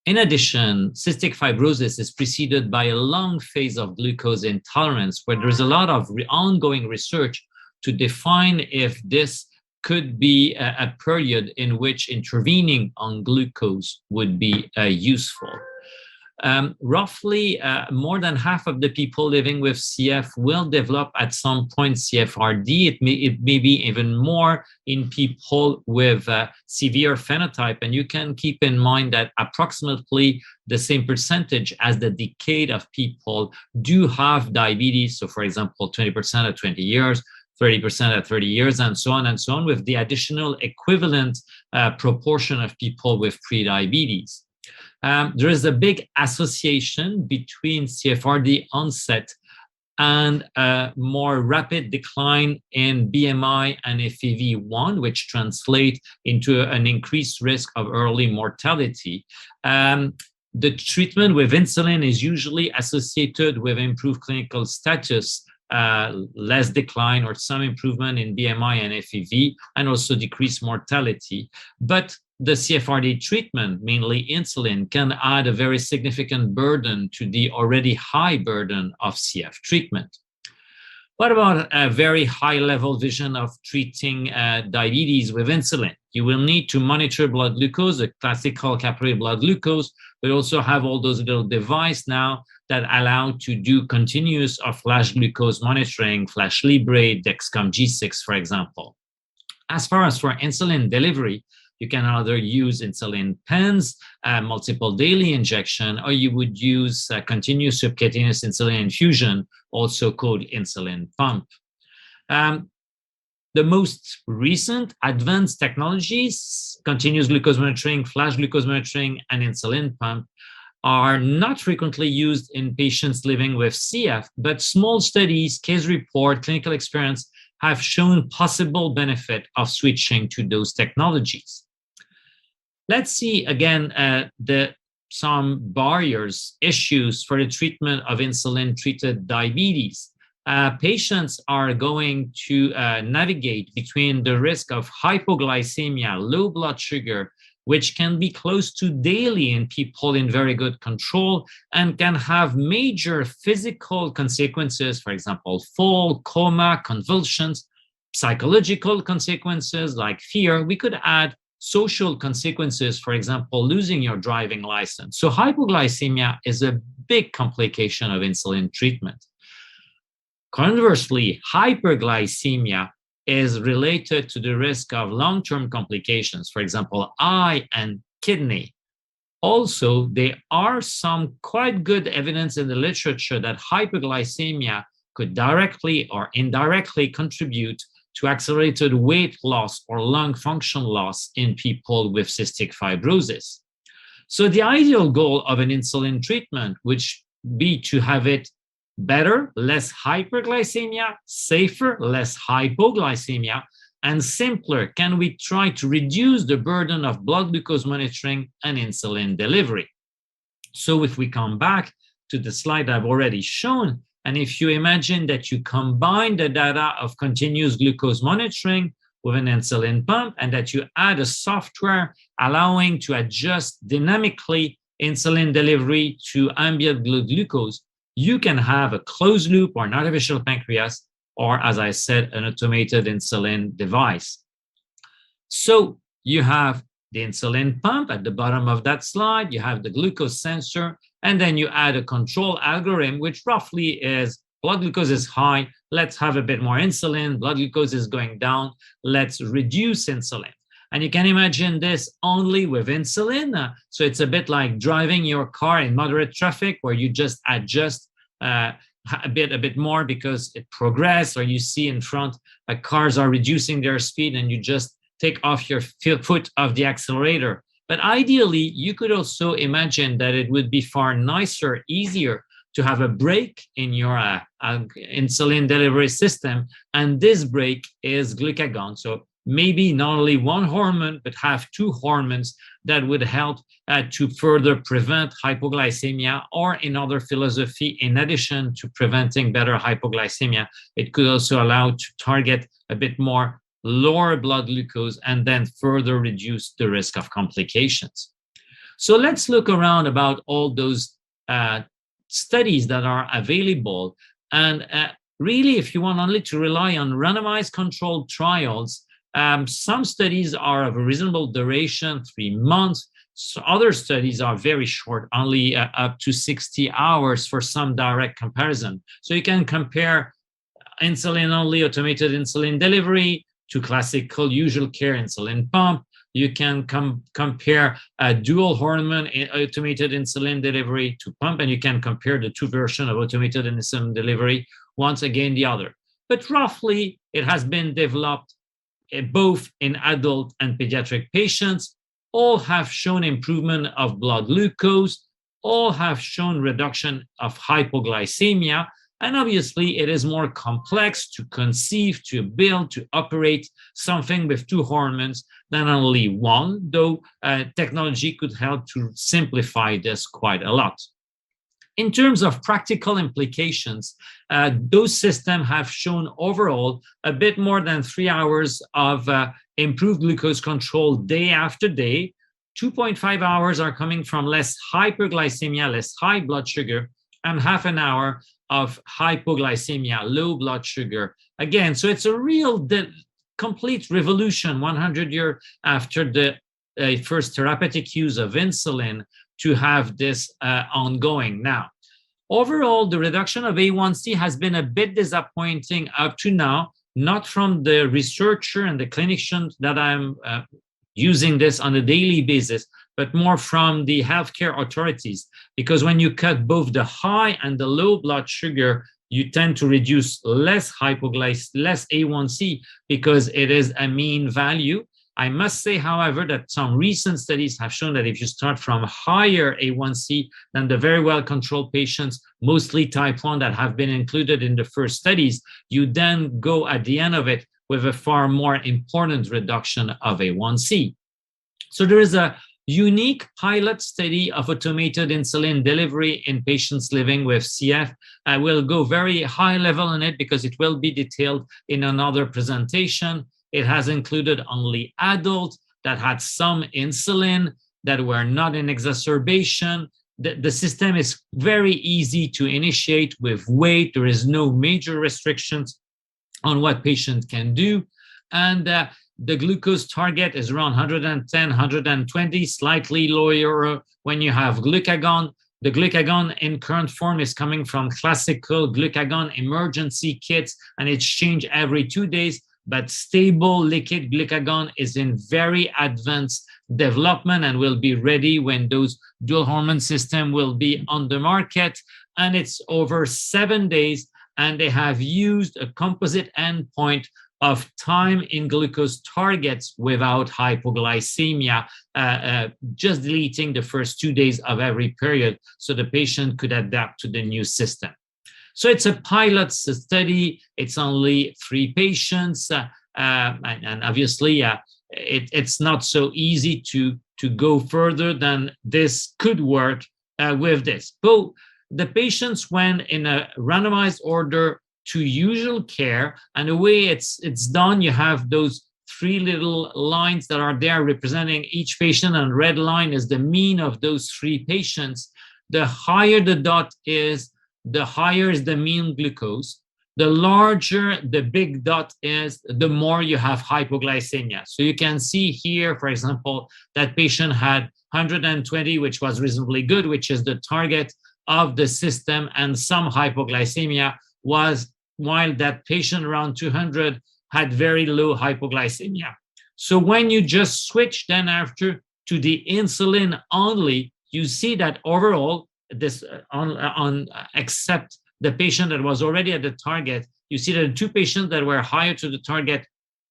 Speaker 4: In addition, cystic fibrosis is preceded by a long phase of glucose intolerance, where there's a lot of ongoing research to define if this could be a period in which intervening on glucose would be useful. Roughly more than half of the people living with CF will develop at some point CFRD. It may be even more in people with severe phenotype. And you can keep in mind that approximately the same percentage as the decade of people do have diabetes. So for example, 20% at 20 years, 30% at 30 years, and so on, with the additional equivalent proportion of people with prediabetes. There is a big association between CFRD onset and a more rapid decline in BMI and FEV1, which translate into an increased risk of early mortality. The treatment with insulin is usually associated with improved clinical status, less decline or some improvement in BMI and FEV, and also decreased mortality. But the CFRD treatment, mainly insulin, can add a very significant burden to the already high burden of CF treatment. What about a very high-level vision of treating diabetes with insulin? You will need to monitor blood glucose, the classical capillary blood glucose, but also have all those little devices now that allow to do continuous or flash glucose monitoring, Flash Libre, Dexcom G6, for example. As far as for insulin delivery, you can either use insulin pens, multiple daily injection, or you would use continuous subcutaneous insulin infusion, also called insulin pump. The most recent advanced technologies, continuous glucose monitoring, flash glucose monitoring, and insulin pump, are not frequently used in patients living with CF, but small studies, case report, clinical experience have shown possible benefit of switching to those technologies. Let's see again some barriers, issues for the treatment of insulin-treated diabetes. Patients are going to navigate between the risk of hypoglycemia, low blood sugar, which can be close to daily in people in very good control and can have major physical consequences, for example, fall, coma, convulsions, psychological consequences like fear. We could add social consequences, for example, losing your driving license. So hypoglycemia is a big complication of insulin treatment. Conversely, hyperglycemia is related to the risk of long-term complications, for example, eye and kidney. Also, there are some quite good evidence in the literature that hyperglycemia could directly or indirectly contribute to accelerated weight loss or lung function loss in people with cystic fibrosis. So the ideal goal of an insulin treatment would be to have it better, less hyperglycemia, safer, less hypoglycemia, and simpler. Can we try to reduce the burden of blood glucose monitoring and insulin delivery? So if we come back to the slide I've already shown, and if you imagine that you combine the data of continuous glucose monitoring with an insulin pump and that you add a software allowing to adjust dynamically insulin delivery to ambient blood glucose, you can have a closed loop or an artificial pancreas, or as I said, an automated insulin device. So you have the insulin pump at the bottom of that slide, you have the glucose sensor, and then you add a control algorithm, which roughly is blood glucose is high, let's have a bit more insulin, blood glucose is going down, let's reduce insulin. And you can imagine this only with insulin. So it's a bit like driving your car in moderate traffic where you just adjust a bit more because it progresses, or you see in front cars are reducing their speed and you just take off your foot off the accelerator. But ideally, you could also imagine that it would be far nicer, easier to have a brake in your insulin delivery system. And this brake is glucagon. So maybe not only one hormone, but have two hormones that would help to further prevent hypoglycemia, or in other philosophy, in addition to preventing better hypoglycemia, it could also allow to target a bit more lower blood glucose and then further reduce the risk of complications. So let's look around about all those studies that are available. And really, if you want only to rely on randomized controlled trials, some studies are of a reasonable duration, 3 months. So other studies are very short, only up to 60 hours for some direct comparison. So you can compare insulin-only automated insulin delivery to classical usual care insulin pump. You can compare a dual hormone automated insulin delivery to pump, and you can compare the two versions of automated insulin delivery, once again the other. But roughly, it has been developed both in adult and pediatric patients. All have shown improvement of blood glucose, all have shown reduction of hypoglycemia, and obviously it is more complex to conceive, to build, to operate something with two hormones than only one, though technology could help to simplify this quite a lot. In terms of practical implications, those systems have shown overall a bit more than 3 hours of improved glucose control day after day. 2.5 hours are coming from less hyperglycemia, less high blood sugar, and half an hour of hypoglycemia, low blood sugar. Again, so it's a real complete revolution 100 years after the first therapeutic use of insulin to have this ongoing now. Overall, the reduction of A1C has been a bit disappointing up to now, not from the researcher and the clinicians that I'm using this on a daily basis, but more from the healthcare authorities. Because when you cut both the high and the low blood sugar, you tend to reduce less A1C because it is a mean value. I must say, however, that some recent studies have shown that if you start from higher A1C than the very well-controlled patients, mostly type 1 that have been included in the first studies, you then go at the end of it with a far more important reduction of A1C. So there is a unique pilot study of automated insulin delivery in patients living with CF. I will go very high level on it because it will be detailed in another presentation. It has included only adults that had some insulin, that were not in exacerbation. The system is very easy to initiate with weight. There is no major restrictions on what patients can do. And the glucose target is around 110, 120, slightly lower when you have glucagon. The glucagon in current form is coming from classical glucagon emergency kits, and it's changed every 2 days. But stable liquid glucagon is in very advanced development and will be ready when those dual hormone system will be on the market. And it's over 7 days, and they have used a composite endpoint of time in glucose targets without hypoglycemia, just deleting the first 2 days of every period so the patient could adapt to the new system. So it's a pilot study. It's only 3 patients, and obviously it's not so easy to go further than this could work with this. But the patients went in a randomized order to usual care, and the way it's done, you have those 3 little lines that are there representing each patient, and red line is the mean of those 3 patients. The higher the dot is, the higher is the mean glucose. The larger the big dot is, the more you have hypoglycemia. So you can see here, for example, that patient had 120, which was reasonably good, which is the target of the system, and some hypoglycemia was, while that patient around 200 had very low hypoglycemia. So when you just switch then after to the insulin only, you see that overall, this except the patient that was already at the target, you see that the 2 patients that were higher to the target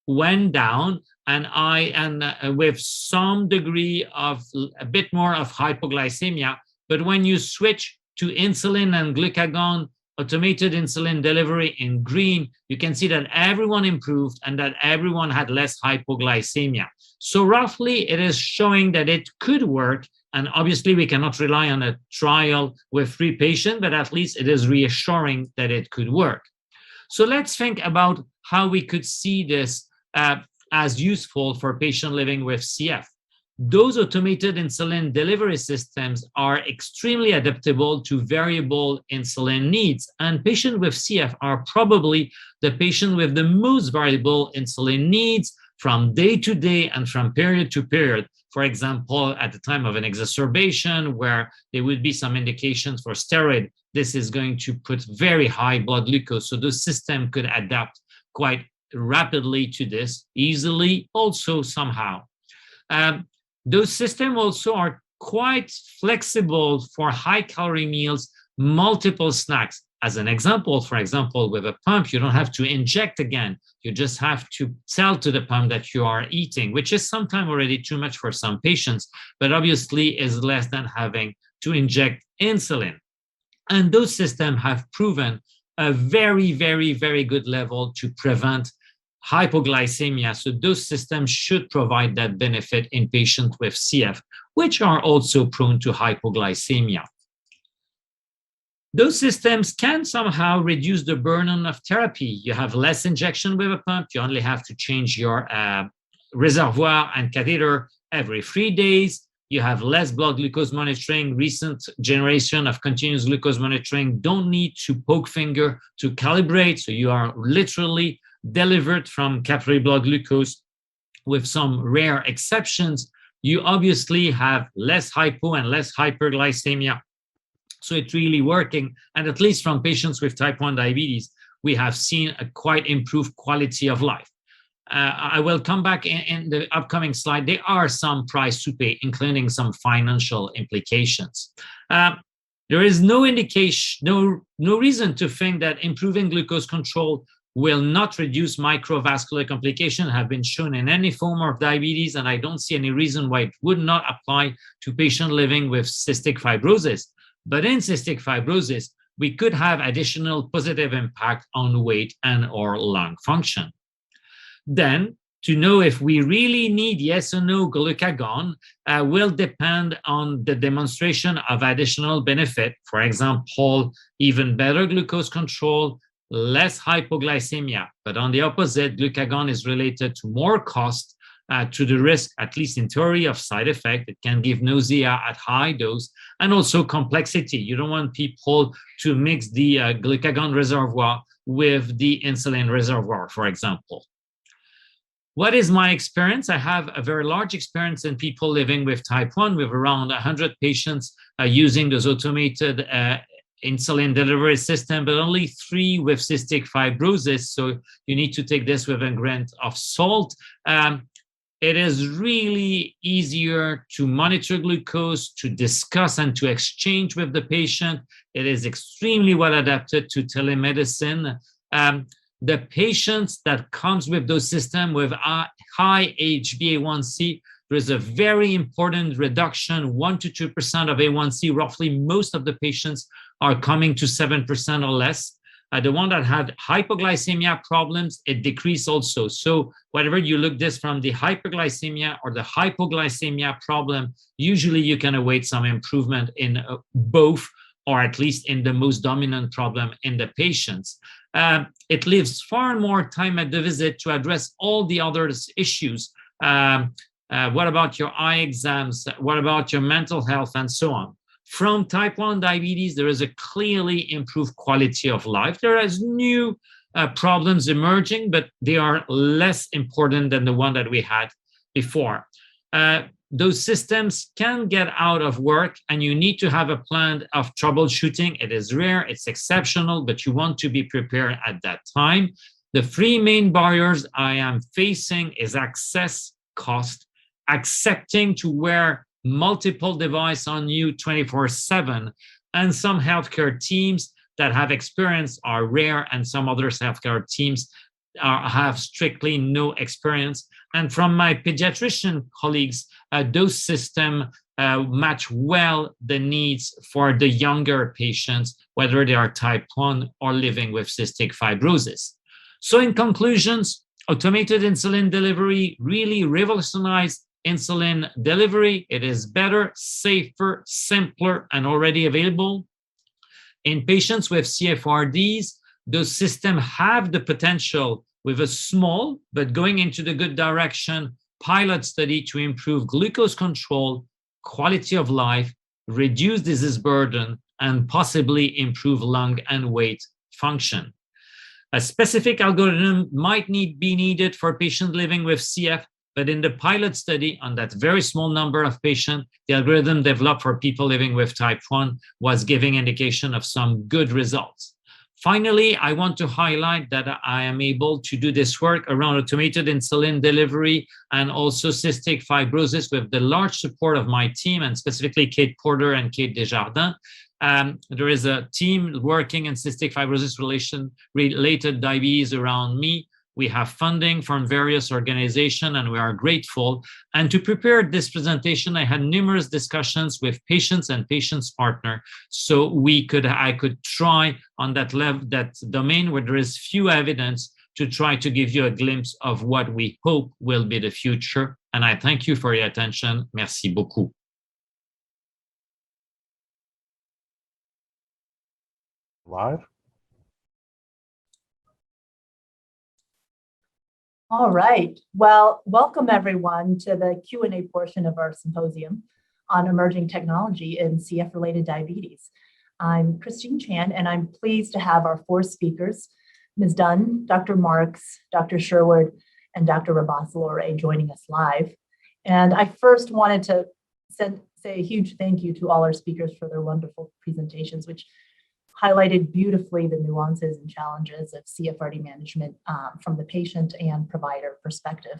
Speaker 4: went down, and with some degree of a bit more of hypoglycemia. But when you switch to insulin and glucagon, automated insulin delivery in green, you can see that everyone improved and that everyone had less hypoglycemia. So roughly, it is showing that it could work. And obviously, we cannot rely on a trial with 3 patients, but at least it is reassuring that it could work. So let's think about how we could see this as useful for patients living with CF. Those automated insulin delivery systems are extremely adaptable to variable insulin needs, and patients with CF are probably the patient with the most variable insulin needs from day to day and from period to period. For example, at the time of an exacerbation where there would be some indications for steroid, this is going to put very high blood glucose. So the system could adapt quite rapidly to this, easily also somehow. Those systems also are quite flexible for high-calorie meals, multiple snacks. As an example, for example, with a pump, you don't have to inject again. You just have to tell to the pump that you are eating, which is sometimes already too much for some patients, but obviously is less than having to inject insulin. And those systems have proven a very, very, very good level to prevent hypoglycemia. So those systems should provide that benefit in patients with CF, which are also prone to hypoglycemia. Those systems can somehow reduce the burden of therapy. You have less injection with a pump. You only have to change your reservoir and catheter every 3 days. You have less blood glucose monitoring. Recent generation of continuous glucose monitoring don't need to poke finger to calibrate. So you are literally delivered from capillary blood glucose with some rare exceptions. You obviously have less hypo and less hyperglycemia. So it's really working. And at least from patients with type 1 diabetes, we have seen a quite improved quality of life. I will come back in the upcoming slide. There are some price to pay, including some financial implications. There is no indication, no reason to think that improving glucose control will not reduce microvascular complications have been shown in any form of diabetes, and I don't see any reason why it would not apply to patients living with cystic fibrosis. But in cystic fibrosis, we could have additional positive impact on weight and or lung function. Then, to know if we really need yes or no glucagon will depend on the demonstration of additional benefit. For example, even better glucose control, less hypoglycemia. But on the opposite, glucagon is related to more cost, to the risk, at least in theory, of side effect. It can give nausea at high dose, and also complexity. You don't want people to mix the glucagon reservoir with the insulin reservoir, for example. What is my experience? I have a very large experience in people living with type 1, with around 100 patients using those automated insulin delivery system, but only 3 with cystic fibrosis. So you need to take this with a grain of salt. It is really easier to monitor glucose, to discuss and to exchange with the patient. It is extremely well adapted to telemedicine. The patients that comes with those systems with high HbA1c, there is a very important reduction, 1 to 2% of A1c. Roughly most of the patients are coming to 7% or less. The one that had hypoglycemia problems, it decreased also. So whatever you look this from the hyperglycemia or the hypoglycemia problem, usually you can await some improvement in both, or at least in the most dominant problem in the patients. It leaves far more time at the visit to address all the other issues. What about your eye exams? What about your mental health and so on? From type 1 diabetes, there is a clearly improved quality of life. There is new problems emerging, but they are less important than the one that we had before. Those systems can get out of work, and you need to have a plan of troubleshooting. It is rare, it's exceptional, but you want to be prepared at that time. The 3 main barriers I am facing is access, cost, accepting to wear multiple devices on you 24/7, and some healthcare teams that have experience are rare, and some other healthcare teams have strictly no experience. And from my pediatrician colleagues, those systems match well the needs for the younger patients, whether they are type 1 or living with cystic fibrosis. So in conclusions, automated insulin delivery really revolutionized insulin delivery. It is better, safer, simpler, and already available. In patients with CFRDs, those systems have the potential, with a small but going into the good direction pilot study, to improve glucose control, quality of life, reduce disease burden, and possibly improve lung and weight function. A specific algorithm might be needed for patients living with CF, but in the pilot study, on that very small number of patients, the algorithm developed for people living with type 1 was giving indication of some good results. Finally, I want to highlight that I am able to do this work around automated insulin delivery and also cystic fibrosis with the large support of my team, and specifically Kate Porter and Kate Desjardins. There is a team working in cystic fibrosis related diabetes around me. We have funding from various organizations, and we are grateful. And to prepare this presentation, I had numerous discussions with patients and patients' partners, so I could try on that level, that domain where there is few evidence, to try to give you a glimpse of what we hope will be the future. And I thank you for your attention. Merci beaucoup.
Speaker 5: Live?
Speaker 6: All right. Well, welcome everyone to the Q&A portion of our symposium on emerging technology in CF-related diabetes. I'm Christine Chan, and I'm pleased to have our 4 speakers, Ms. Dunn, Dr. Marks, Dr. Sherwood, and Dr. Rabasa-Lhoret joining us live. And I first wanted to say a huge thank you to all our speakers for their wonderful presentations, which highlighted beautifully the nuances and challenges of CFRD management from the patient and provider perspective.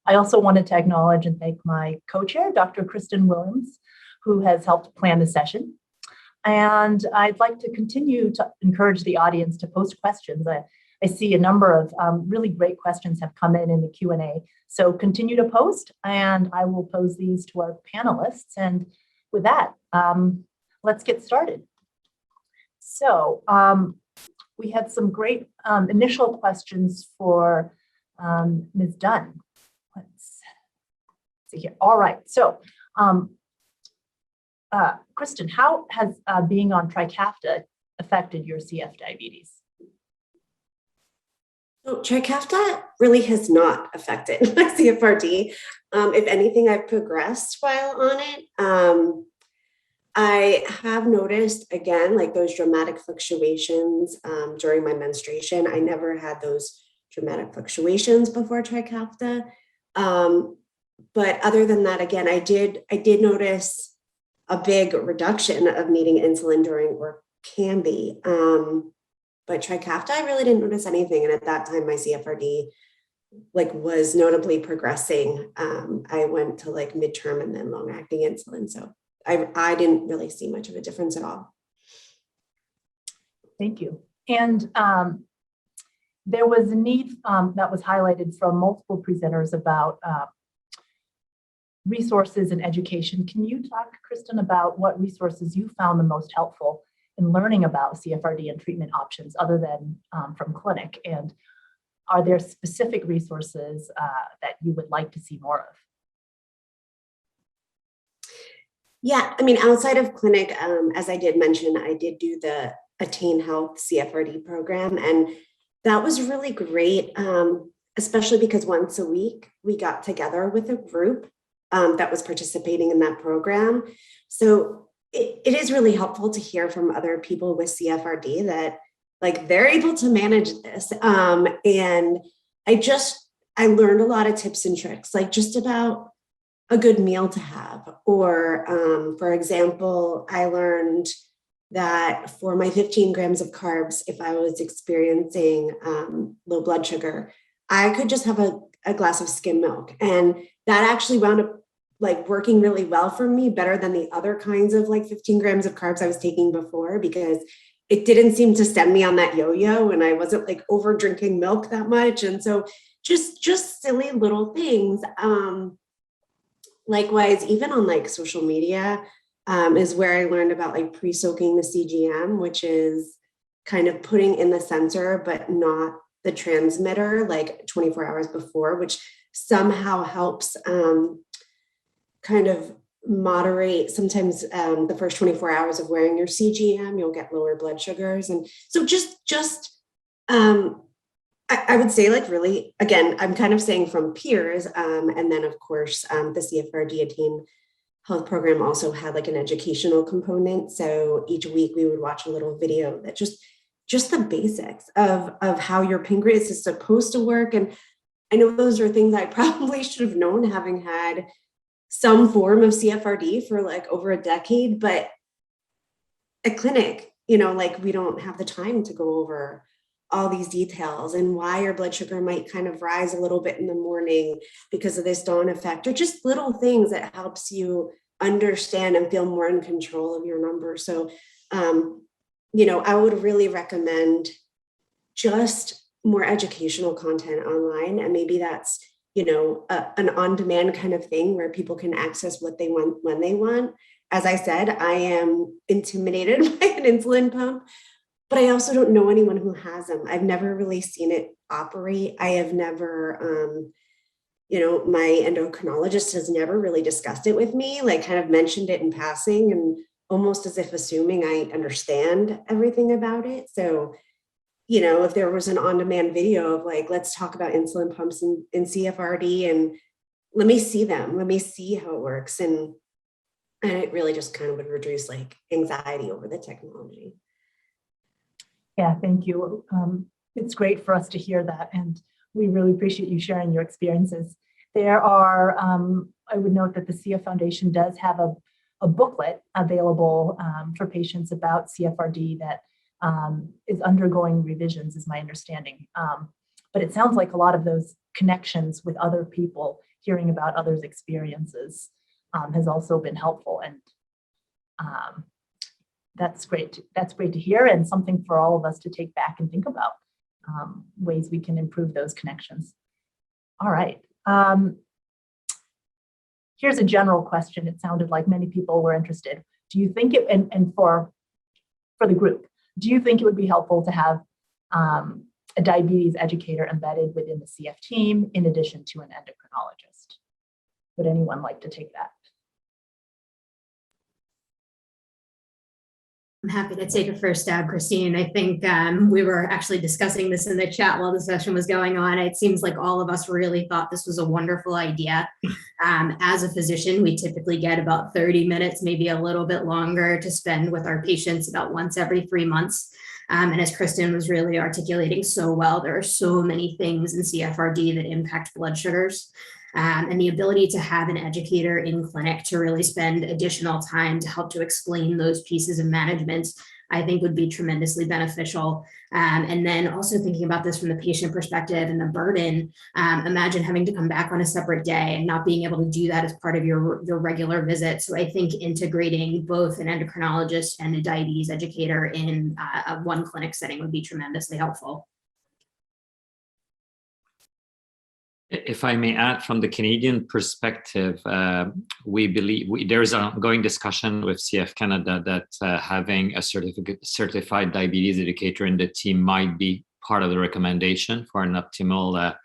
Speaker 6: I also wanted to acknowledge and thank my co-chair, Dr. Kristen Williams, who has helped plan the session. And I'd like to continue to encourage the audience to post questions. I see a number of really great questions have come in the Q&A. So continue to post, and I will pose these to our panelists. And with that, let's get started. So we had some great initial questions for Ms. Dunn. Let's see here. All right. So Kristen, how has being on Trikafta affected your CF diabetes?
Speaker 1: So Trikafta really has not affected my CFRD. If anything, I've progressed while on it. I have noticed, again, like those dramatic fluctuations during my menstruation. I never had those dramatic fluctuations before Trikafta. But other than that, again, I did notice a big reduction of needing insulin during work can be. But Trikafta, I really didn't notice anything. And at that time, my CFRD was notably progressing. I went to midterm and then long-acting insulin. So I didn't really see much of a difference at all.
Speaker 6: Thank you. And there was a need that was highlighted from multiple presenters about resources and education. Can you talk, Kristen, about what resources you found the most helpful in learning about CFRD and treatment options other than from clinic? And are there specific resources that you would like to see more of?
Speaker 1: Yeah, I mean, outside of clinic, as I did mention, I did do the Attain Health CFRD program, and that was really great, especially because once a week we got together with a group that was participating in that program. So it is really helpful to hear from other people with CFRD that they're able to manage this. And I learned a lot of tips and tricks, just about a good meal to have. Or for example, I learned that for my 15 grams of carbs, if I was experiencing low blood sugar, I could just have a glass of skim milk. And that actually wound up working really well for me, better than the other kinds of 15 grams of carbs I was taking before, because it didn't seem to send me on that yo-yo, and I wasn't over drinking milk that much. And so just silly little things. Likewise, even on social media is where I learned about pre-soaking the CGM, which is kind of putting in the sensor, but not the transmitter 24 hours before, which somehow helps kind of moderate. Sometimes the first 24 hours of wearing your CGM, you'll get lower blood sugars. And so I would say really, again, I'm kind of saying from peers. And then of course, the CFRD Attain Health program also had an educational component. So each week we would watch a little video that just the basics of how your pancreas is supposed to work. And I know those are things I probably should have known, having had some form of CFRD for over a decade, but at clinic, we don't have the time to go over all these details and why your blood sugar might kind of rise a little bit in the morning because of this dawn effect, or just little things that helps you understand and feel more in control of your numbers. So, I would really recommend just more educational content online, and maybe that's an on-demand kind of thing where people can access what they want when they want. As I said, I am intimidated by an insulin pump, but I also don't know anyone who has them. I've never really seen it operate. I have never, my endocrinologist has never really discussed it with me, kind of mentioned it in passing and almost as if assuming I understand everything about it. So if there was an on-demand video of let's talk about insulin pumps in CFRD, and let me see them, let me see how it works. And it really just kind of would reduce anxiety over the technology.
Speaker 6: Yeah, thank you. It's great for us to hear that. And we really appreciate you sharing your experiences. There are, I would note that the CF Foundation does have a booklet available for patients about CFRD that is undergoing revisions, is my understanding. But it sounds like a lot of those connections with other people, hearing about others' experiences has also been helpful. And that's great. That's great to hear, and something for all of us to take back and think about ways we can improve those connections. All right. Here's a general question. It sounded like many people were interested. Do you think it, and for the group, do you think it would be helpful to have a diabetes educator embedded within the CF team in addition to an endocrinologist? Would anyone like to take that?
Speaker 2: I'm happy to take a first stab, Christine. I think we were actually discussing this in the chat while the session was going on. It seems like all of us really thought this was a wonderful idea. As a physician, we typically get about 30 minutes, maybe a little bit longer, to spend with our patients about once every 3 months. And as Kristen was really articulating so well, there are so many things in CFRD that impact blood sugars. And the ability to have an educator in clinic to really spend additional time to help to explain those pieces of management, I think would be tremendously beneficial. And then also thinking about this from the patient perspective and the burden, imagine having to come back on a separate day and not being able to do that as part of your regular visit. So I think integrating both an endocrinologist and a diabetes educator in one clinic setting would be tremendously helpful.
Speaker 4: If I may add, from the Canadian perspective, we believe there is an ongoing discussion with CF Canada that having a certified diabetes educator in the team might be part of the recommendation for an optimal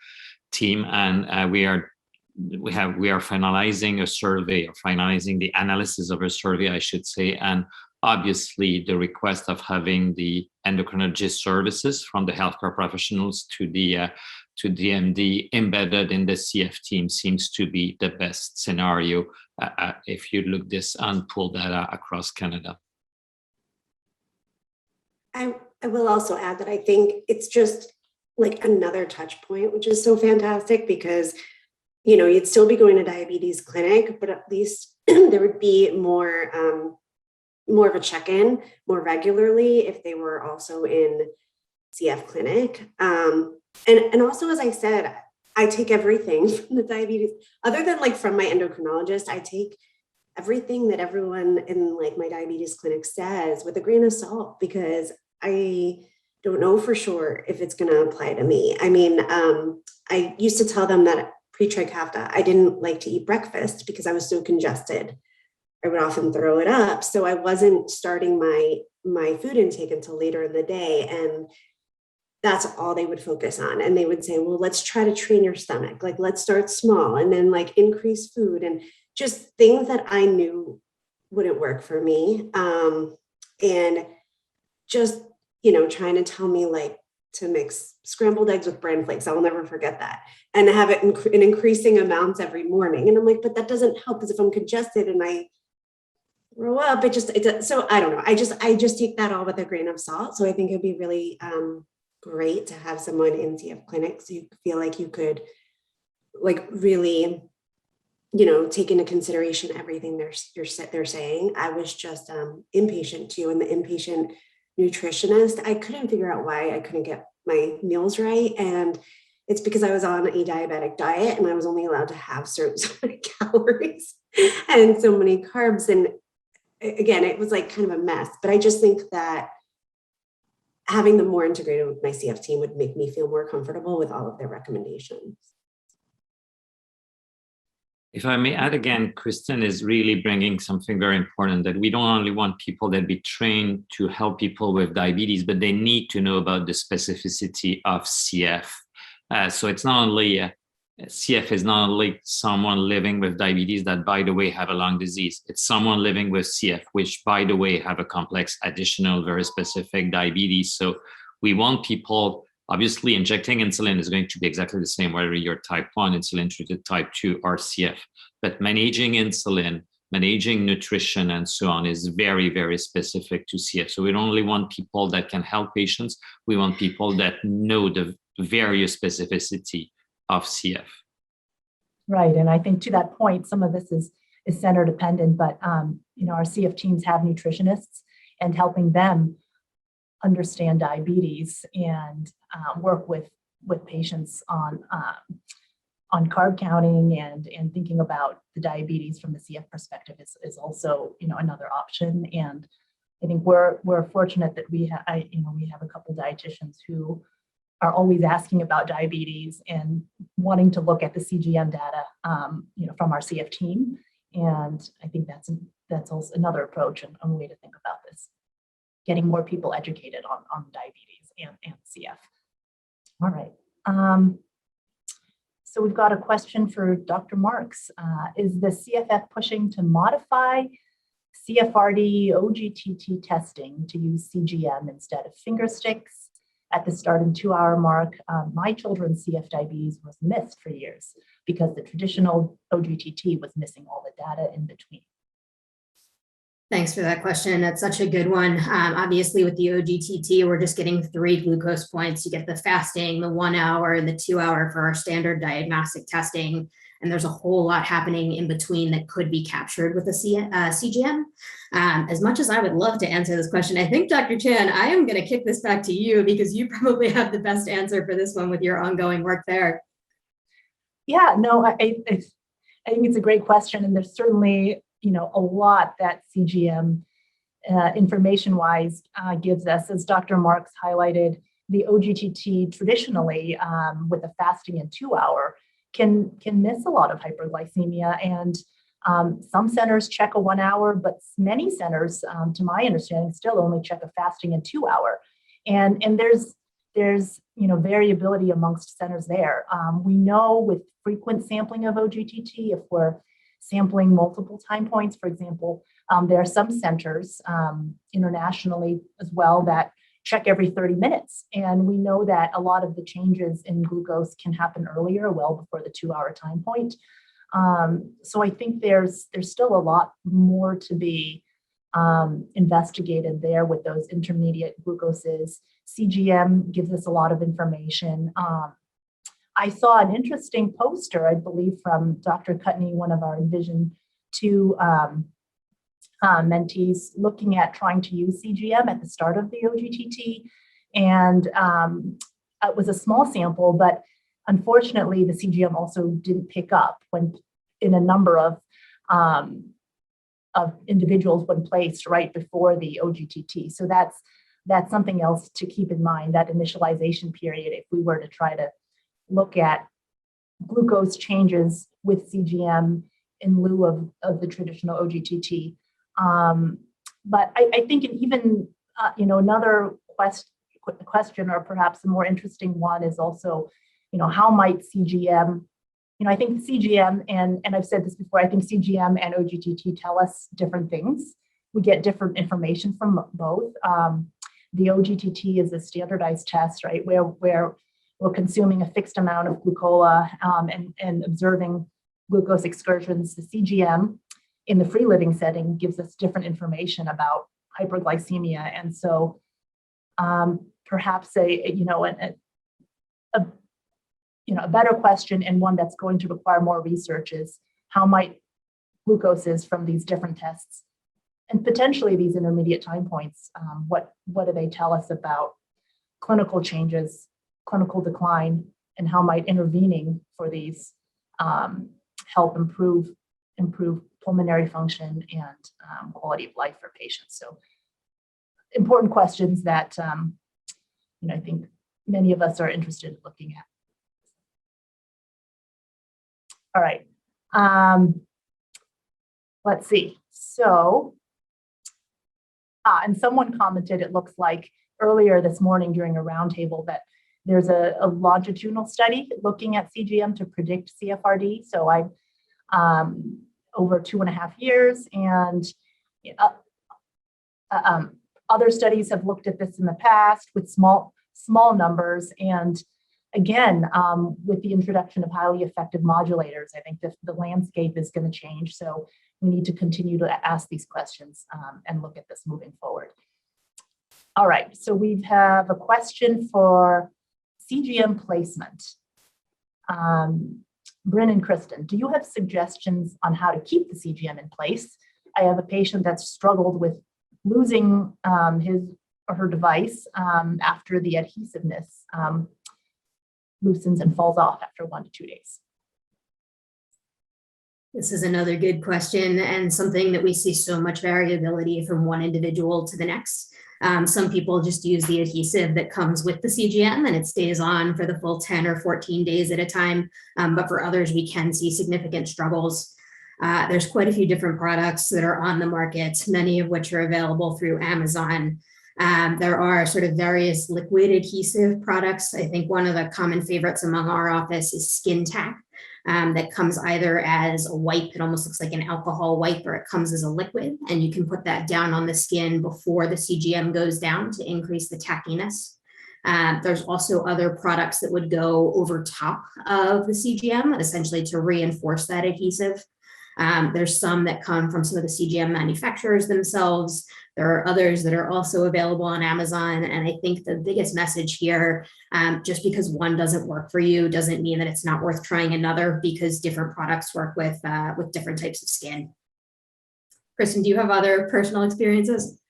Speaker 4: team. And we are finalizing a survey, or finalizing the analysis of a survey, I should say, and obviously the request of having the endocrinologist services from the healthcare professionals to the DMD embedded in the CF team seems to be the best scenario if you look this and pull data across Canada.
Speaker 1: I will also add that I think it's just like another touch point, which is so fantastic because, you know, you'd still be going to diabetes clinic, but at least there would be more of a check-in more regularly if they were also in CF clinic. And also, as I said, I take everything from the diabetes, other than like from my endocrinologist, I take everything that everyone in like my diabetes clinic says with a grain of salt, because I don't know for sure if it's going to apply to me. I mean, I used to tell them that pre-Trikafta, I didn't like to eat breakfast because I was so congested. I would often throw it up. So I wasn't starting my food intake until later in the day. And that's all they would focus on. And they would say, well, let's try to train your stomach. Like, let's start small and then like increase food, and just things that I knew wouldn't work for me. And just, you know, trying to tell me like to mix scrambled eggs with bran flakes. I'll never forget that. And have it in increasing amounts every morning. And I'm like, but that doesn't help, because if I'm congested and I throw up, so I don't know. I just take that all with a grain of salt. So I think it'd be really, great to have someone in CF clinic, so you feel like you could like really, you know, take into consideration everything they're saying. I was just inpatient too, and the inpatient nutritionist, I couldn't figure out why I couldn't get my meals right, and it's because I was on a diabetic diet and I was only allowed to have so many calories and so many carbs, and again, it was like kind of a mess. But I just think that having them more integrated with my CF team would make me feel more comfortable with all of their recommendations.
Speaker 4: If I may add again, Kristen is really bringing something very important, that we don't only want people that be trained to help people with diabetes, but they need to know about the specificity of CF. So it's not only CF is not only someone living with diabetes that, by the way, have a lung disease. It's someone living with CF, which, by the way, have a complex, additional, very specific diabetes. So we want people, obviously, injecting insulin is going to be exactly the same, whether you're type 1, insulin treated type 2, or CF. But managing insulin, managing nutrition, and so on is very, very specific to CF. So we don't only want people that can help patients. We want people that know the various specificity of CF.
Speaker 6: Right, and I think to that point, some of this is center dependent, but you know, our CF teams have nutritionists, and helping them understand diabetes and work with patients on carb counting and thinking about the diabetes from the CF perspective is also, you know, another option. And I think we're fortunate that we have a couple dietitians who are always asking about diabetes and wanting to look at the CGM data, you know, from our CF team. And I think that's also another approach and a way to think about this, getting more people educated on diabetes and CF. All right. So we've got a question for Dr. Marks. Is the CFF pushing to modify CFRD OGTT testing to use CGM instead of finger sticks? At the start and 2-hour mark, my children's CF diabetes was missed for years because the traditional OGTT was missing all the data in between.
Speaker 2: Thanks for that question. That's such a good one. Obviously, with the OGTT, we're just getting 3 glucose points. You get the fasting, the 1 hour, and the 2 hour for our standard diagnostic testing. And there's a whole lot happening in between that could be captured with a CGM. As much as I would love to answer this question, I think, Dr. Chan, I am going to kick this back to you because you probably have the best answer for this one with your ongoing work there.
Speaker 6: Yeah, no, I think it's a great question. And there's certainly, a lot that CGM information-wise gives us. As Dr. Marks highlighted, the OGTT traditionally with a fasting and 2 hour can miss a lot of hyperglycemia. And some centers check a 1 hour, but many centers, to my understanding, still only check a fasting and 2 hour. And there's variability amongst centers there. We know with frequent sampling of OGTT, if we're sampling multiple time points, for example, there are some centers internationally as well that check every 30 minutes. And we know that a lot of the changes in glucose can happen earlier, well before the 2 hour time point. So I think there's still a lot more to be investigated there with those intermediate glucoses. CGM gives us a lot of information. I saw an interesting poster, I believe, from Dr. Cutney, one of our Envision 2 mentees, looking at trying to use CGM at the start of the OGTT. And it was a small sample, but unfortunately, the CGM also didn't pick up when in a number of individuals when placed right before the OGTT. So that's something else to keep in mind, that initialization period, if we were to try to look at glucose changes with CGM in lieu of the traditional OGTT. But I think even, another question, or perhaps a more interesting one, is also, how might CGM, I think CGM, and I've said this before, I think CGM and OGTT tell us different things. We get different information from both. The OGTT is a standardized test, right, where we're consuming a fixed amount of glucola and observing glucose excursions. The CGM in the free living setting gives us different information about hyperglycemia. And so perhaps a better question, and one that's going to require more research, is how might glucoses from these different tests and potentially these intermediate time points, what do they tell us about clinical changes, clinical decline, and how might intervening for these help improve pulmonary function and quality of life for patients. So important questions that I think many of us are interested in looking at. All right, let's see. So, and someone commented, it looks like earlier this morning during a roundtable, that there's a longitudinal study looking at CGM to predict CFRD. So I, over 2.5 years, and other studies have looked at this in the past with small numbers. And again, with the introduction of highly effective modulators, I think the landscape is going to change. So we need to continue to ask these questions and look at this moving forward. All right, so we have a question for CGM placement. Bryn and Kristen, do you have suggestions on how to keep the CGM in place? I have a patient that's struggled with losing his or her device after the adhesiveness loosens and falls off after 1 to 2 days.
Speaker 2: This is another good question, and something that we see so much variability from one individual to the next. Some people just use the adhesive that comes with the CGM and it stays on for the full 10 or 14 days at a time. But for others, we can see significant struggles. There's quite a few different products that are on the market, many of which are available through Amazon. There are sort of various liquid adhesive products. I think one of the common favorites among our office is Skin Tack. That comes either as a wipe, it almost looks like an alcohol wipe, or it comes as a liquid, and you can put that down on the skin before the CGM goes down to increase the tackiness. There's also other products that would go over top of the CGM, essentially to reinforce that adhesive. There's some that come from some of the CGM manufacturers themselves. There are others that are also available on Amazon. And I think the biggest message here, just because one doesn't work for you doesn't mean that it's not worth trying another, because different products work with different types of skin. Kristen, do you have other personal experiences?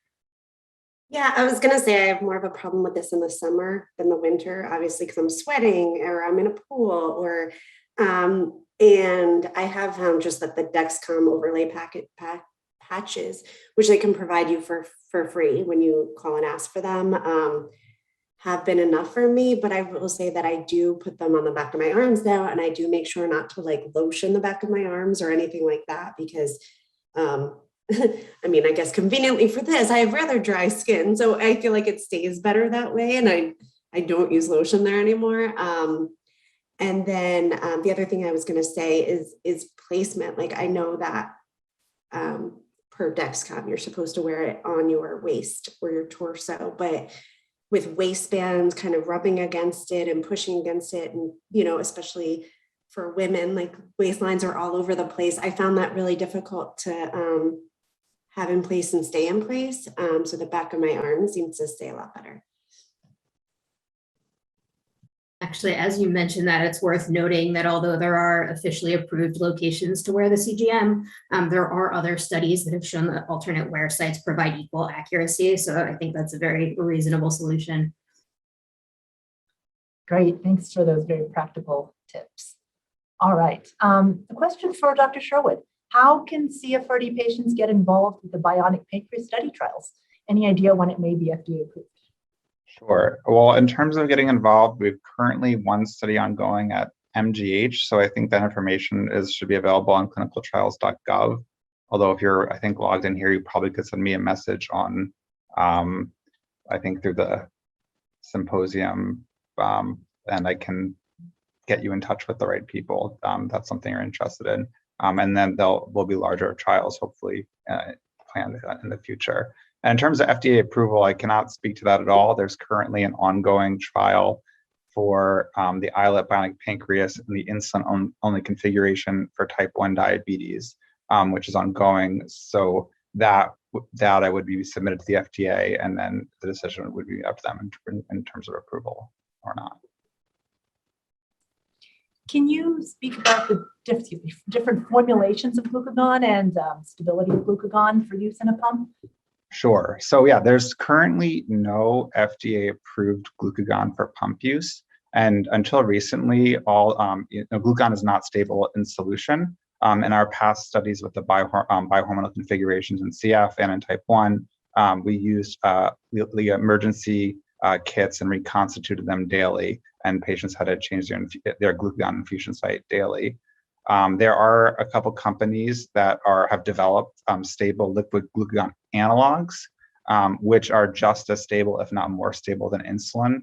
Speaker 1: Yeah, I was going to say I have more of a problem with this in the summer than the winter, obviously, because I'm sweating or I'm in a pool or, and I have found just that the Dexcom overlay patches, which they can provide you for free when you call and ask for them, have been enough for me. But I will say that I do put them on the back of my arms now, and I do make sure not to like lotion the back of my arms or anything like that, because I mean, I guess conveniently for this, I have rather dry skin, so I feel like it stays better that way, and I don't use lotion there anymore. And then the other thing I was going to say is placement. Like, I know that per Dexcom, you're supposed to wear it on your waist or your torso, but with waistbands kind of rubbing against it and pushing against it, and especially for women, like waistlines are all over the place. I found that really difficult to have in place and stay in place. So the back of my arm seems to stay a lot better.
Speaker 2: Actually, as you mentioned that, it's worth noting that although there are officially approved locations to wear the CGM, there are other studies that have shown that alternate wear sites provide equal accuracy. So I think that's a very reasonable solution.
Speaker 6: Great, thanks for those very practical tips. All right, a question for Dr. Sherwood. How can CFRD patients get involved with the bionic pancreas study trials? Any idea when it may be FDA approved?
Speaker 3: Sure. Well, in terms of getting involved, we've currently one study ongoing at MGH. So I think that information should be available on clinicaltrials.gov. Although if you're, I think, logged in here, you probably could send me a message on, I think through the symposium, and I can get you in touch with the right people. That's something you're interested in. And then will be larger trials, hopefully, planned in the future. And in terms of FDA approval, I cannot speak to that at all. There's currently an ongoing trial for the islet bionic pancreas and the insulin-only configuration for type 1 diabetes, which is ongoing. So that data would be submitted to the FDA, and then the decision would be up to them in terms of approval or not.
Speaker 6: Can you speak about the different formulations of glucagon and stability of glucagon for use in a pump?
Speaker 3: Sure. So yeah, there's currently no FDA approved glucagon for pump use. And until recently, glucagon is not stable in solution. In our past studies with the bihormonal configurations in CF and in type 1, we used the emergency kits and reconstituted them daily, and patients had to change their glucagon infusion site daily. There are a couple companies that have developed stable liquid glucagon analogs, which are just as stable, if not more stable than insulin,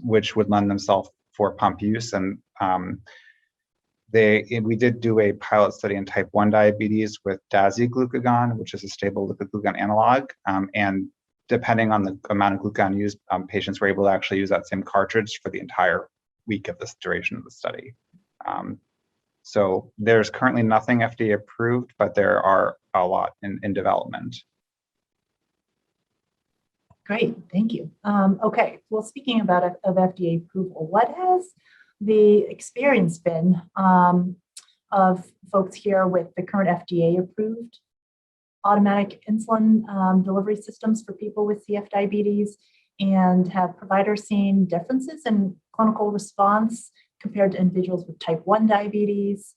Speaker 3: which would lend themselves for pump use. And we did do a pilot study in type 1 diabetes with dasiglucagon, which is a stable liquid glucagon analog. And depending on the amount of glucagon used, patients were able to actually use that same cartridge for the entire week of this duration of the study. So there's currently nothing FDA approved, but there are a lot in development.
Speaker 6: Great, thank you. Okay, well, speaking of FDA approval, what has the experience been of folks here with the current FDA approved automatic insulin delivery systems for people with CF diabetes? And have providers seen differences in clinical response compared to individuals with type 1 diabetes?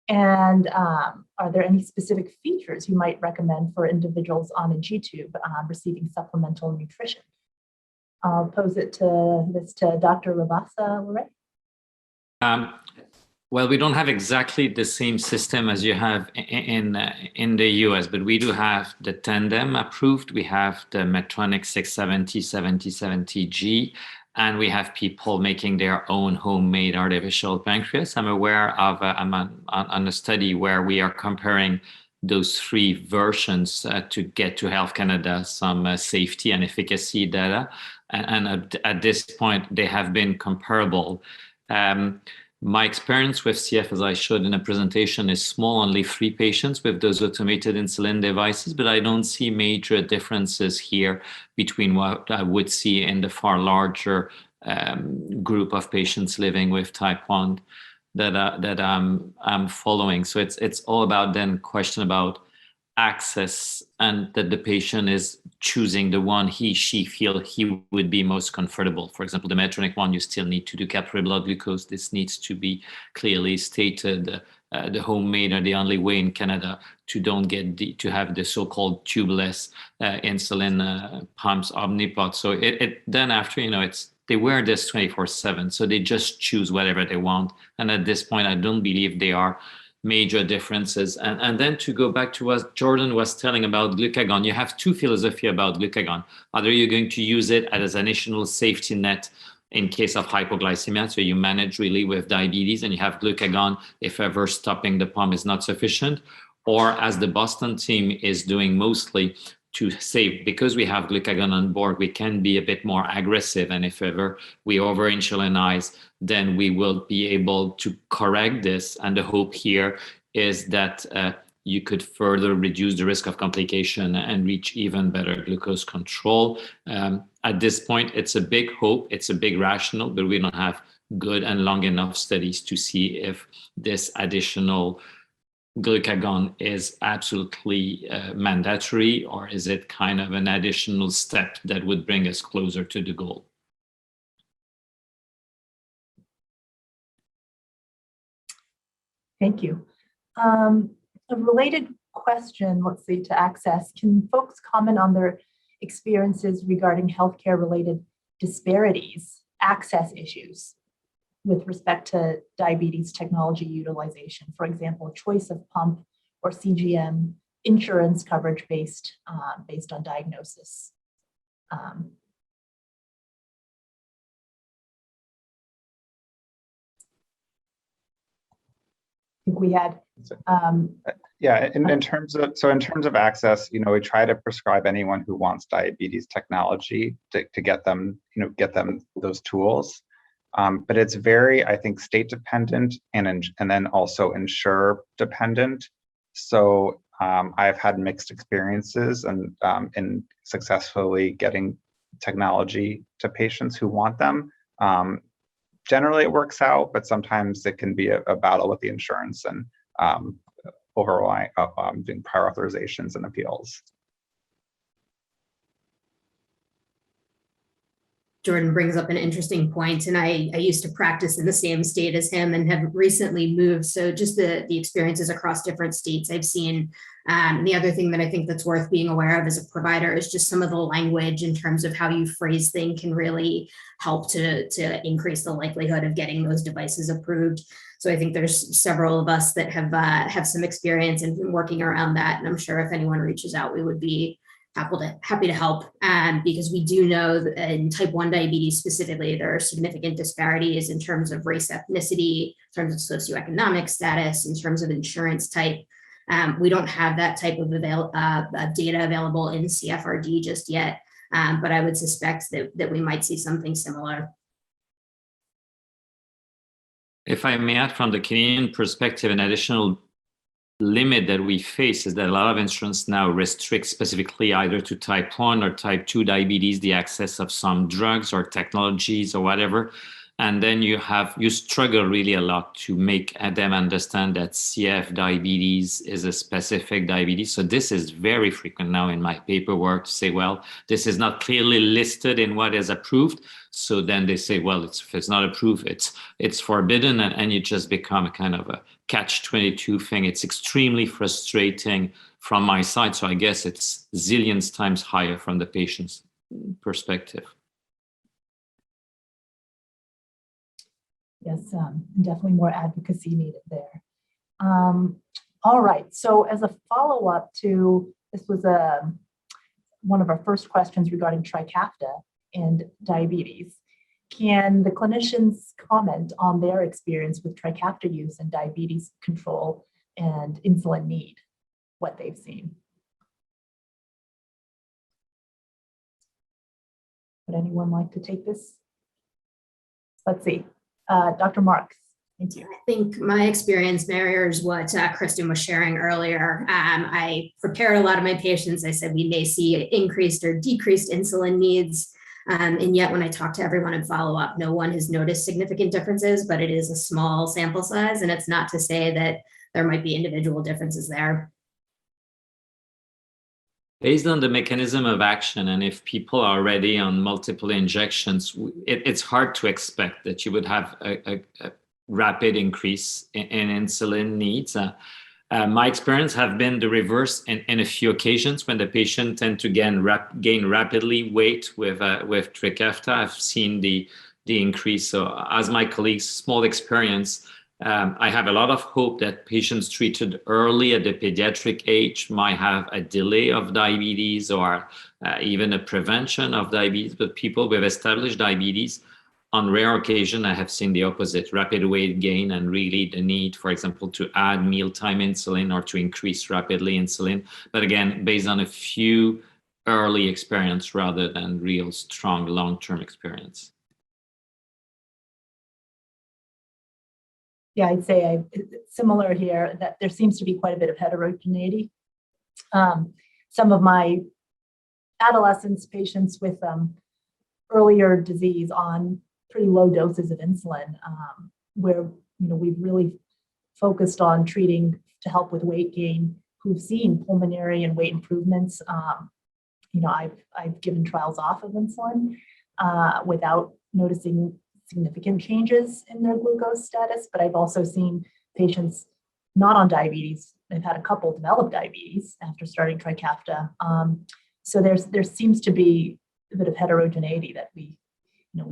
Speaker 6: And are there any specific features you might recommend for individuals on a G-tube receiving supplemental nutrition? I'll pose this to Dr. Rabasa-Lhoret.
Speaker 4: Well, we don't have exactly the same system as you have in the US, but we do have the Tandem approved. We have the Medtronic 670, 7070G, and we have people making their own homemade artificial pancreas. I'm aware of I'm on a study where we are comparing those three versions to get to Health Canada some safety and efficacy data. And at this point, they have been comparable. My experience with CF, as I showed in a presentation, is small, only 3 patients with those automated insulin devices, but I don't see major differences here between what I would see in the far larger group of patients living with type 1 that I'm following. So it's all about then question about access, and that the patient is choosing the one she feel he would be most comfortable. For example, the Medtronic one, you still need to do capillary blood glucose. This needs to be clearly stated. The homemade are the only way in Canada to have the so-called tubeless insulin pumps, Omnipod. So then after, they wear this 24/7, so they just choose whatever they want. And at this point, I don't believe they are major differences. And then to go back to what Jordan was telling about glucagon, you have 2 philosophies about glucagon. Either you're going to use it as an additional safety net in case of hypoglycemia, so you manage really with diabetes and you have glucagon if ever stopping the pump is not sufficient, or as the Boston team is doing mostly, to say, because we have glucagon on board, we can be a bit more aggressive, and if ever we over-insulinize, then we will be able to correct this. And the hope here is that you could further reduce the risk of complication and reach even better glucose control. At this point, it's a big hope, it's a big rationale, but we don't have good and long enough studies to see if this additional glucagon is absolutely mandatory, or is it kind of an additional step that would bring us closer to the goal?
Speaker 6: Thank you. A related question, let's see, to access. Can folks comment on their experiences regarding healthcare-related disparities, access issues with respect to diabetes technology utilization? For example, choice of pump or CGM, insurance coverage based on diagnosis. I think we had.
Speaker 3: Yeah, in terms of access, we try to prescribe anyone who wants diabetes technology to get them those tools. But it's very, I think, state dependent and then also insurer dependent. So I've had mixed experiences and in successfully getting technology to patients who want them. Generally it works out, but sometimes it can be a battle with the insurance and overall doing prior authorizations and appeals.
Speaker 2: Jordan brings up an interesting point, and I used to practice in the same state as him and have recently moved. So just the experiences across different states I've seen. The other thing that I think that's worth being aware of as a provider is just some of the language in terms of how you phrase things can really help to increase the likelihood of getting those devices approved. So I think there's several of us that have some experience and been working around that. And I'm sure if anyone reaches out, we would be happy to help, because we do know that in type 1 diabetes specifically, there are significant disparities in terms of race, ethnicity, in terms of socioeconomic status, in terms of insurance type. We don't have that type of data available in CFRD just yet, but I would suspect that we might see something similar.
Speaker 4: If I may add, from the Canadian perspective, an additional limit that we face is that a lot of insurance now restricts specifically either to type 1 or type 2 diabetes the access of some drugs or technologies or whatever. And then you struggle really a lot to make them understand that CF diabetes is a specific diabetes. So this is very frequent now in my paperwork to say, well, this is not clearly listed in what is approved. So then they say, well, if it's not approved, it's forbidden, and you just become a kind of a catch-22 thing. It's extremely frustrating from my side. So I guess it's zillions times higher from the patient's perspective.
Speaker 6: Yes, definitely more advocacy needed there. All right, so as a follow-up to, this was one of our first questions regarding Trikafta and diabetes. Can the clinicians comment on their experience with Trikafta use and diabetes control and insulin need, what they've seen? Would anyone like to take this? Let's see. Dr. Marks. Thank you.
Speaker 2: I think my experience mirrors what Kristen was sharing earlier. I prepared a lot of my patients. I said we may see increased or decreased insulin needs. And yet when I talk to everyone in follow-up, no one has noticed significant differences, but it is a small sample size. And it's not to say that there might be individual differences there.
Speaker 4: Based on the mechanism of action, and if people are already on multiple injections, it's hard to expect that you would have a rapid increase in insulin needs. My experience have been the reverse in a few occasions when the patient tend to gain rapidly weight with Trikafta. I've seen the increase. So as my colleagues, small experience, I have a lot of hope that patients treated early at the pediatric age might have a delay of diabetes or even a prevention of diabetes, but people with established diabetes, on rare occasion, I have seen the opposite, rapid weight gain and really the need, for example, to add mealtime insulin or to increase rapidly insulin. But again, based on a few early experience rather than real strong long-term experience.
Speaker 6: Yeah, I'd say similar here, that there seems to be quite a bit of heterogeneity. Some of my adolescents, patients with earlier disease on pretty low doses of insulin, where we've really focused on treating to help with weight gain, who've seen pulmonary and weight improvements. I've given trials off of insulin without noticing significant changes in their glucose status, but I've also seen patients not on diabetes. I've had a couple develop diabetes after starting Trikafta. So there seems to be a bit of heterogeneity that we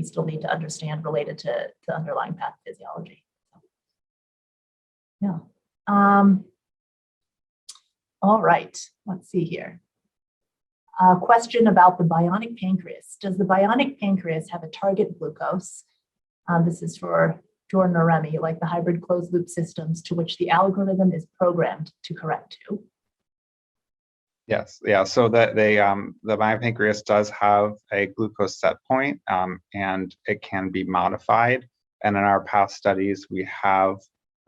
Speaker 6: still need to understand related to underlying pathophysiology. Yeah. All right, let's see here. A question about the bionic pancreas. Does the bionic pancreas have a target glucose? This is for Jordan or Remy, like the hybrid closed loop systems to which the algorithm is programmed to correct to.
Speaker 3: Yes, yeah. So the bionic pancreas does have a glucose set point, and it can be modified. And in our past studies, we have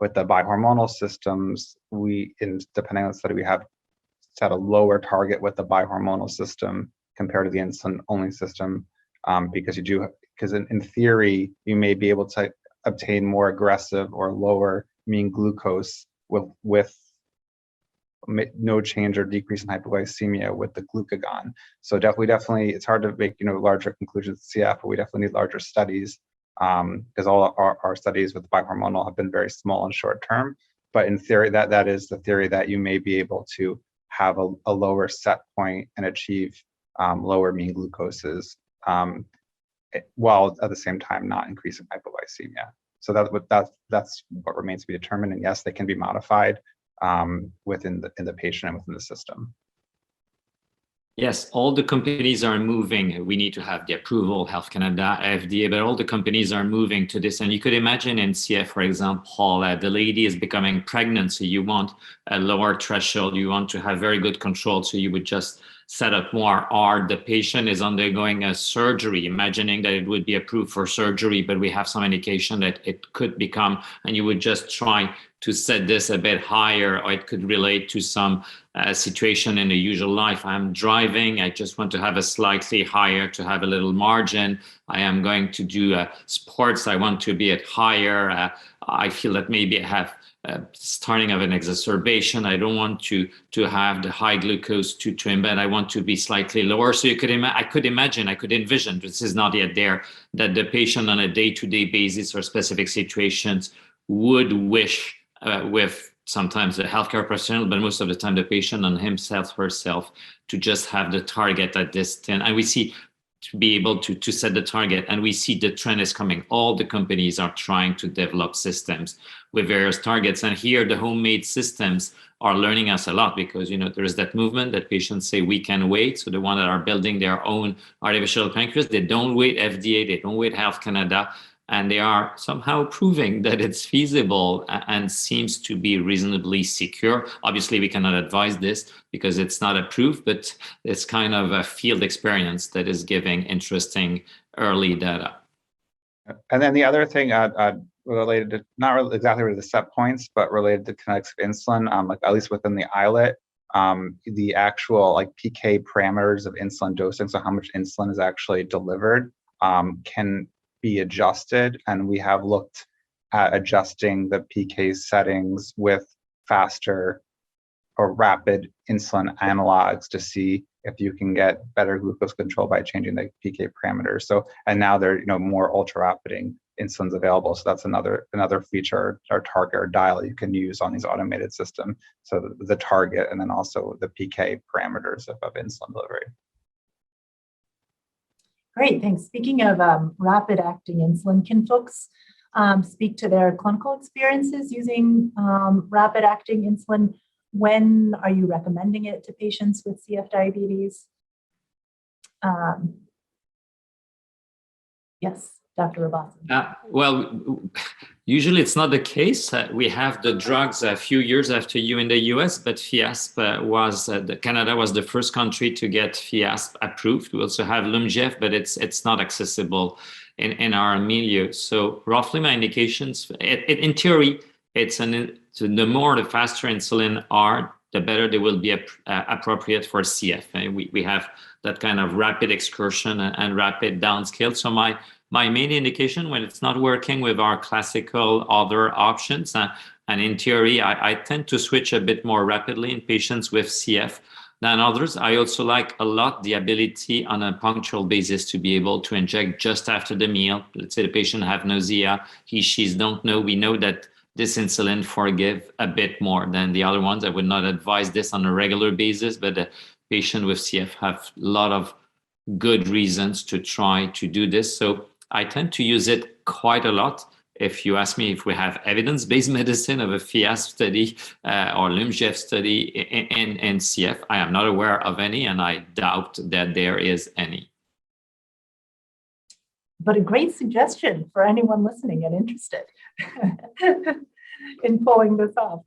Speaker 3: with the bihormonal systems, depending on the study, we have set a lower target with the bihormonal system compared to the insulin only system, because in theory, you may be able to obtain more aggressive or lower mean glucose with no change or decrease in hypoglycemia with the glucagon. So definitely, it's hard to make larger conclusions with CF, but we definitely need larger studies because all our studies with the bihormonal have been very small and short term. But in theory, that is the theory that you may be able to have a lower set point and achieve lower mean glucoses, while at the same time not increasing hypoglycemia. So that's what remains to be determined. And yes, they can be modified within the patient and within the system.
Speaker 4: Yes, all the companies are moving. We need to have the approval, Health Canada, FDA, but all the companies are moving to this. And you could imagine in CF, for example, the lady is becoming pregnant, so you want a lower threshold, you want to have very good control, so you would just set up more. Or the patient is undergoing a surgery, imagining that it would be approved for surgery, but we have some indication that it could become, and you would just try to set this a bit higher, or it could relate to some situation in the usual life. I'm driving, I just want to have a slightly higher to have a little margin. I am going to do sports, I want to be at higher. I feel that maybe I have starting of an exacerbation. I don't want to have the high glucose to embed. I want to be slightly lower. So I could envision, this is not yet there, that the patient on a day-to-day basis or specific situations would wish with sometimes the healthcare professional, but most of the time the patient on himself, herself, to just have the target at this 10. And we see to be able to set the target. And we see the trend is coming. All the companies are trying to develop systems with various targets. And here the homemade systems are learning us a lot because, there is that movement that patients say we can wait. So the one that are building their own artificial pancreas, they don't wait FDA, they don't wait Health Canada. And they are somehow proving that it's feasible and seems to be reasonably secure. Obviously, we cannot advise this because it's not approved, but it's kind of a field experience that is giving interesting early data.
Speaker 3: And then the other thing related to, not really exactly related to set points, but related to kinetics of insulin, like at least within the islet, the actual like PK parameters of insulin dosing, so how much insulin is actually delivered, can be adjusted. And we have looked at adjusting the PK settings with faster or rapid insulin analogs to see if you can get better glucose control by changing the PK parameters. So, and now there are more ultra rapid insulins available. So that's another feature or target or dial you can use on these automated systems. So the target and then also the PK parameters of insulin delivery.
Speaker 6: Great, thanks. Speaking of rapid acting insulin, can folks speak to their clinical experiences using rapid acting insulin? When are you recommending it to patients with CF diabetes? Yes, Dr. Rabasa.
Speaker 4: Well, usually it's not the case. We have the drugs a few years after you in the US, but FIASP was, Canada was the first country to get FIASP approved. We also have Lumjef, but it's not accessible in our milieu. So roughly my indications, in theory, the more the faster insulin are, the better they will be appropriate for CF. We have that kind of rapid excursion and rapid downscale. So my main indication when it's not working with our classical other options, and in theory, I tend to switch a bit more rapidly in patients with CF than others. I also like a lot the ability on a punctual basis to be able to inject just after the meal. Let's say the patient have nausea, she's don't know. We know that this insulin forgive a bit more than the other ones. I would not advise this on a regular basis, but the patient with CF have a lot of good reasons to try to do this. So I tend to use it quite a lot. If you ask me if we have evidence-based medicine of a FIASP study or Lumjef study in CF, I am not aware of any, and I doubt that there is any.
Speaker 6: But a great suggestion for anyone listening and interested in pulling this off.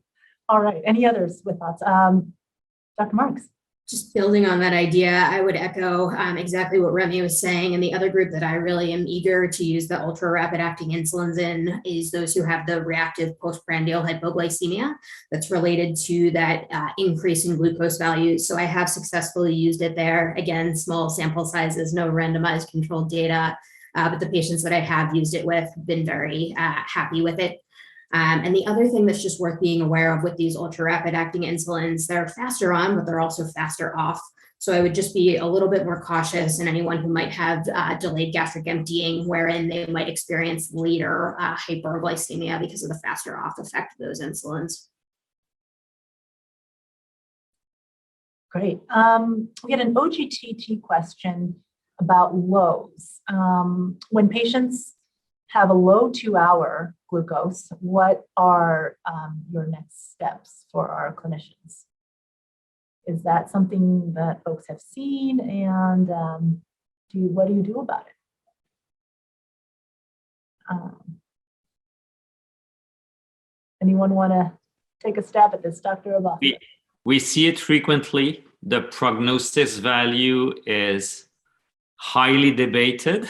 Speaker 6: All right, any others with thoughts? Dr. Marks.
Speaker 2: Just building on that idea, I would echo exactly what Remy was saying. And the other group that I really am eager to use the ultra rapid acting insulins in is those who have the reactive postprandial hypoglycemia that's related to that increase in glucose values. So I have successfully used it there. Again, small sample sizes, no randomized controlled data, but the patients that I have used it with have been very happy with it. And the other thing that's just worth being aware of with these ultra rapid acting insulins, they're faster on, but they're also faster off. So I would just be a little bit more cautious in anyone who might have delayed gastric emptying, wherein they might experience later hyperglycemia because of the faster off effect of those insulins.
Speaker 6: Great. We had an OGTT question about lows. When patients have a low 2-hour glucose, what are your next steps for our clinicians? Is that something that folks have seen, and what do you do about it? Anyone want to take a stab at this, Dr. Rabasa?
Speaker 4: We see it frequently. The prognosis value is highly debated.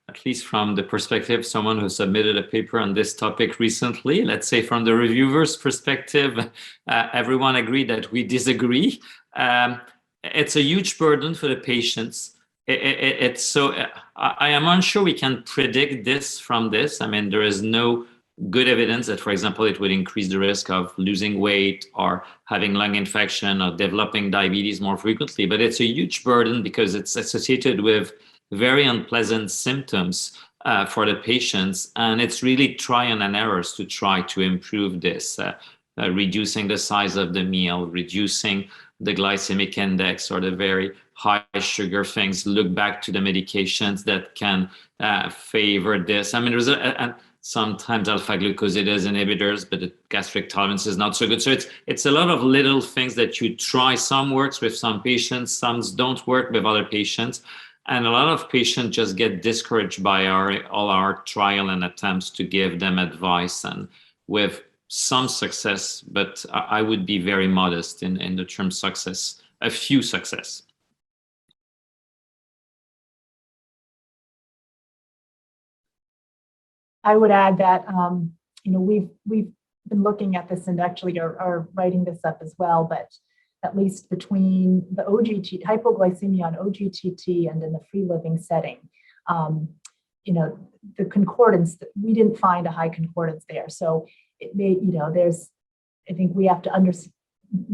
Speaker 4: At least from the perspective of someone who submitted a paper on this topic recently. Let's say from the reviewer's perspective, everyone agreed that we disagree. It's a huge burden for the patients. I am unsure we can predict this from this. I mean, there is no good evidence that, for example, it would increase the risk of losing weight or having lung infection or developing diabetes more frequently. But it's a huge burden because it's associated with very unpleasant symptoms for the patients. And it's really trial and errors to try to improve this, reducing the size of the meal, reducing the glycemic index or the very high sugar things, look back to the medications that can favor this. I mean, there's sometimes alpha glucosidase inhibitors, but the gastric tolerance is not so good. So it's a lot of little things that you try. Some works with some patients, some don't work with other patients. And a lot of patients just get discouraged by all our trial and attempts to give them advice, and with some success, but I would be very modest in the term success, a few success.
Speaker 6: I would add that, we've been looking at this and actually are writing this up as well, but at least between the OGT, hypoglycemia on OGTT and in the free living setting, the concordance, we didn't find a high concordance there. So it may, I think we have to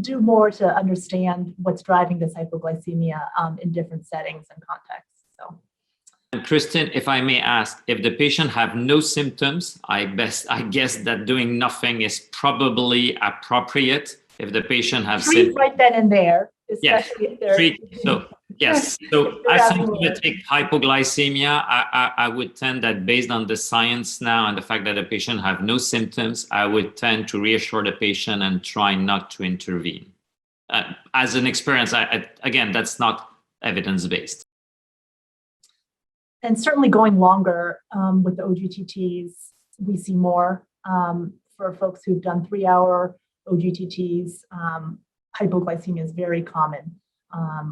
Speaker 6: do more to understand what's driving this hypoglycemia in different settings and contexts. So.
Speaker 4: And Kristen, if I may ask, if the patient have no symptoms, I guess that doing nothing is probably appropriate. If the patient has
Speaker 6: treat right then and there, especially if they're
Speaker 4: treat. So yes, so asymptomatic hypoglycemia, I would tend that based on the science now and the fact that the patient have no symptoms, I would tend to reassure the patient and try not to intervene. As an experience, again, that's not evidence-based.
Speaker 6: And certainly going longer with the OGTTs, we see more for folks who've done 3-hour OGTTs. Hypoglycemia is very common,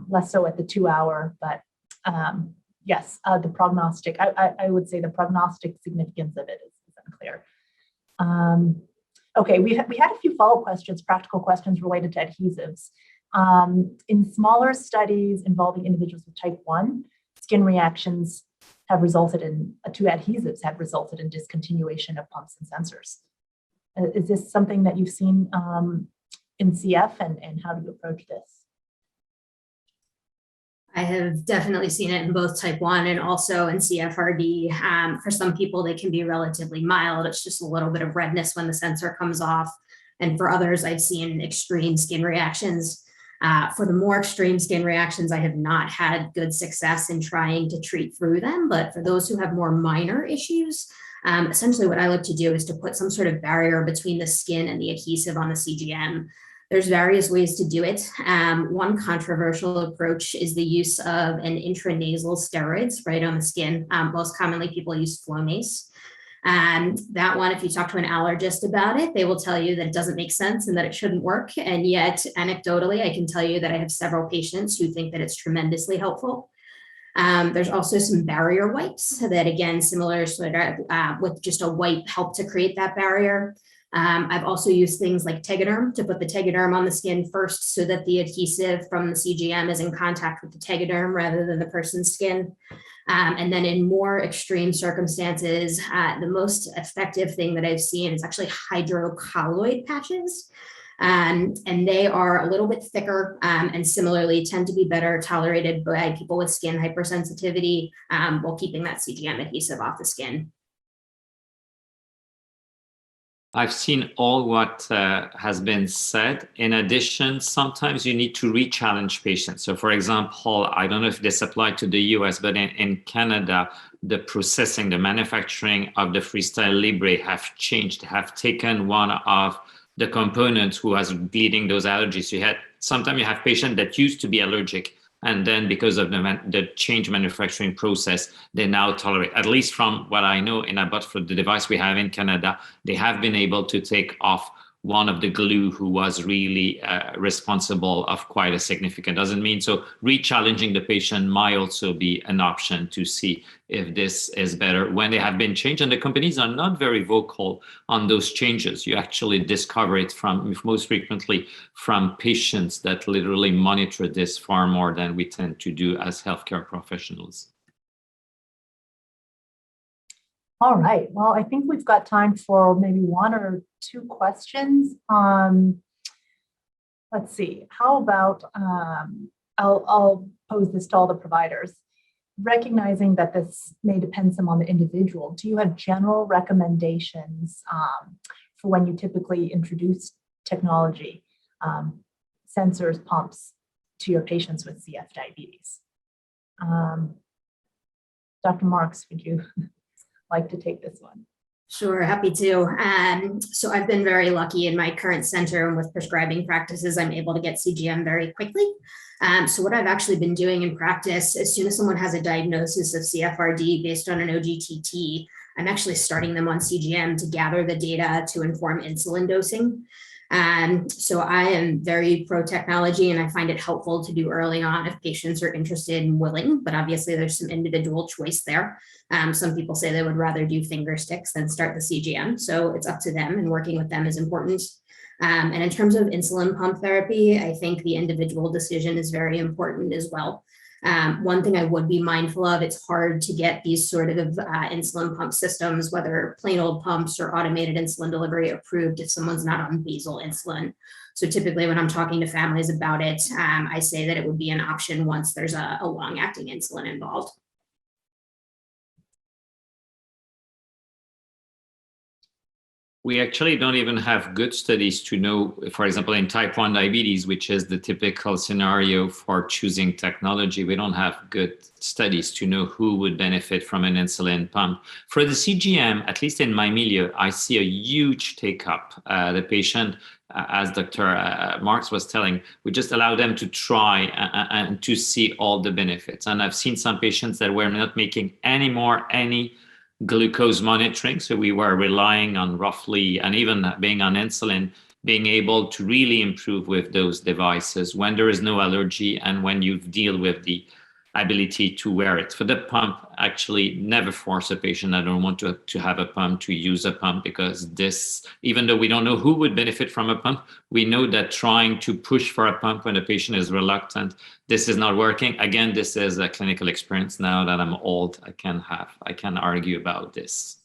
Speaker 6: less so at the 2-hour, but yes, the prognostic, I would say the prognostic significance of it is unclear. Okay, we had a few follow-up questions, practical questions related to adhesives. In smaller studies involving individuals with type 1, skin reactions have resulted in, to adhesives have resulted in discontinuation of pumps and sensors. Is this something that you've seen in CF, and how do you approach this?
Speaker 2: I have definitely seen it in both type 1 and also in CFRD. For some people, they can be relatively mild. It's just a little bit of redness when the sensor comes off. And for others, I've seen extreme skin reactions. For the more extreme skin reactions, I have not had good success in trying to treat through them. But for those who have more minor issues, essentially what I like to do is to put some sort of barrier between the skin and the adhesive on the CGM. There's various ways to do it. One controversial approach is the use of an intranasal steroids right on the skin. Most commonly, people use Flonase. That one, if you talk to an allergist about it, they will tell you that it doesn't make sense and that it shouldn't work. And yet, anecdotally, I can tell you that I have several patients who think that it's tremendously helpful. There's also some barrier wipes that, again, similar sort of with just a wipe, help to create that barrier. I've also used things like Tegaderm to put the Tegaderm on the skin first so that the adhesive from the CGM is in contact with the Tegaderm rather than the person's skin. And then in more extreme circumstances, the most effective thing that I've seen is actually hydrocolloid patches. And they are a little bit thicker and similarly tend to be better tolerated by people with skin hypersensitivity while keeping that CGM adhesive off the skin.
Speaker 4: I've seen all what has been said. In addition, sometimes you need to re-challenge patients. So for example, I don't know if this applied to the US, but in Canada, the processing, the manufacturing of the Freestyle Libre have changed, have taken one of the components who was bleeding those allergies. Sometimes you have patients that used to be allergic, and then because of the change manufacturing process, they now tolerate, at least from what I know, but for the device we have in Canada, they have been able to take off one of the glue who was really responsible of quite a significant, doesn't mean so re-challenging the patient might also be an option to see if this is better when they have been changed. And the companies are not very vocal on those changes. You actually discover it most frequently from patients that literally monitor this far more than we tend to do as healthcare professionals.
Speaker 6: All right. Well, I think we've got time for maybe 1 or 2 questions. Let's see. How about I'll pose this to all the providers. Recognizing that this may depend some on the individual, do you have general recommendations for when you typically introduce technology, sensors, pumps to your patients with CF diabetes? Dr. Marks, would you like to take this one?
Speaker 2: Sure, happy to. So I've been very lucky in my current center and with prescribing practices, I'm able to get CGM very quickly. So what I've actually been doing in practice, as soon as someone has a diagnosis of CFRD based on an OGTT, I'm actually starting them on CGM to gather the data to inform insulin dosing. So I am very pro technology, and I find it helpful to do early on if patients are interested and willing, but obviously there's some individual choice there. Some people say they would rather do finger sticks than start the CGM. So it's up to them, and working with them is important. And in terms of insulin pump therapy, I think the individual decision is very important as well. One thing I would be mindful of, it's hard to get these sort of insulin pump systems, whether plain old pumps or automated insulin delivery, approved if someone's not on basal insulin. So typically when I'm talking to families about it, I say that it would be an option once there's a long-acting insulin involved.
Speaker 4: We actually don't even have good studies to know, for example, in type 1 diabetes, which is the typical scenario for choosing technology, we don't have good studies to know who would benefit from an insulin pump. For the CGM, at least in my milieu, I see a huge take-up. The patient, as Dr. Marks was telling, we just allow them to try and to see all the benefits. And I've seen some patients that were not making any glucose monitoring. So we were relying on roughly, and even being on insulin, being able to really improve with those devices when there is no allergy and when you deal with the ability to wear it. For the pump, actually never force a patient. I don't want to have a pump, to use a pump, because this, even though we don't know who would benefit from a pump, we know that trying to push for a pump when a patient is reluctant, this is not working. Again, this is a clinical experience. Now that I'm old, I can argue about this.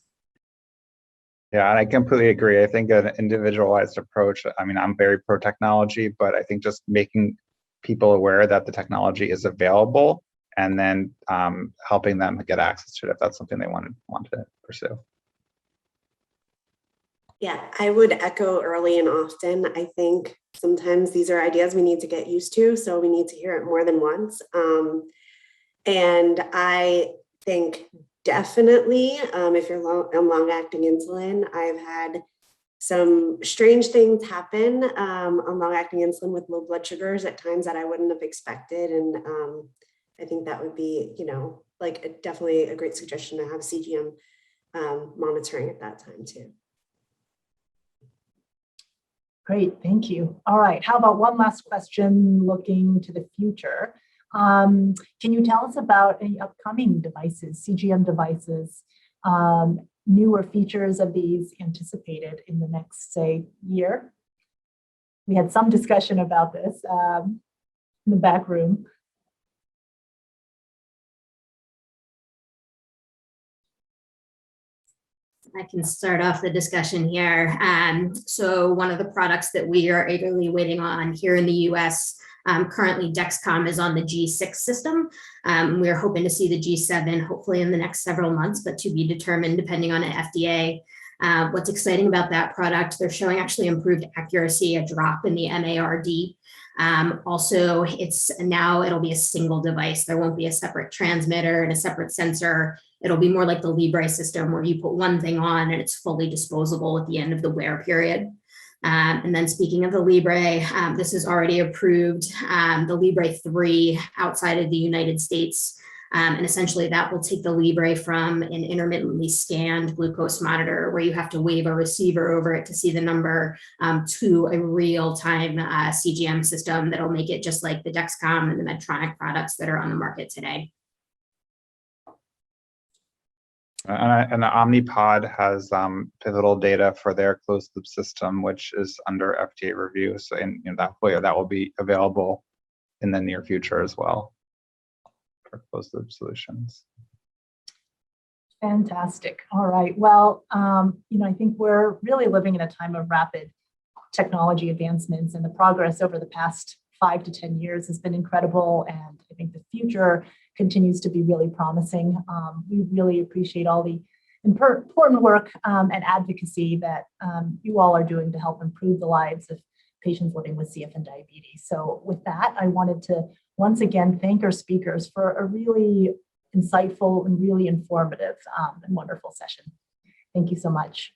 Speaker 3: Yeah, and I completely agree. I think an individualized approach, I mean, I'm very pro technology, but I think just making people aware that the technology is available, and then helping them get access to it if that's something they want to pursue.
Speaker 1: Yeah, I would echo early and often. I think sometimes these are ideas we need to get used to, so we need to hear it more than once. And I think definitely, if you're on long-acting insulin, I've had some strange things happen on long-acting insulin with low blood sugars at times that I wouldn't have expected. And I think that would be, like definitely a great suggestion to have CGM monitoring at that time too.
Speaker 6: Great, thank you. All right, how about one last question looking to the future? Can you tell us about any upcoming devices, CGM devices, newer features of these anticipated in the next, say, year? We had some discussion about this in the back room.
Speaker 2: I can start off the discussion here. So one of the products that we are eagerly waiting on here in the US, currently Dexcom is on the G6 system. We're hoping to see the G7 hopefully in the next several months, but to be determined depending on the FDA. What's exciting about that product, they're showing actually improved accuracy, a drop in the MARD. Also, it'll be a single device. There won't be a separate transmitter and a separate sensor. It'll be more like the Libre system where you put one thing on and it's fully disposable at the end of the wear period. And then speaking of the Libre, this is already approved, the Libre 3 outside of the United States. And essentially that will take the Libre from an intermittently scanned glucose monitor where you have to wave a receiver over it to see the number to a real-time CGM system that'll make it just like the Dexcom and the Medtronic products that are on the market today.
Speaker 3: And the Omnipod has pivotal data for their closed loop system, which is under FDA review. So that will be available in the near future as well for closed loop solutions.
Speaker 6: Fantastic. All right. Well, I think we're really living in a time of rapid technology advancements, and the progress over the past 5 to 10 years has been incredible. And I think the future continues to be really promising. We really appreciate all the important work and advocacy that you all are doing to help improve the lives of patients living with CF and diabetes. So with that, I wanted to once again thank our speakers for a really insightful and really informative and wonderful session. Thank you so much.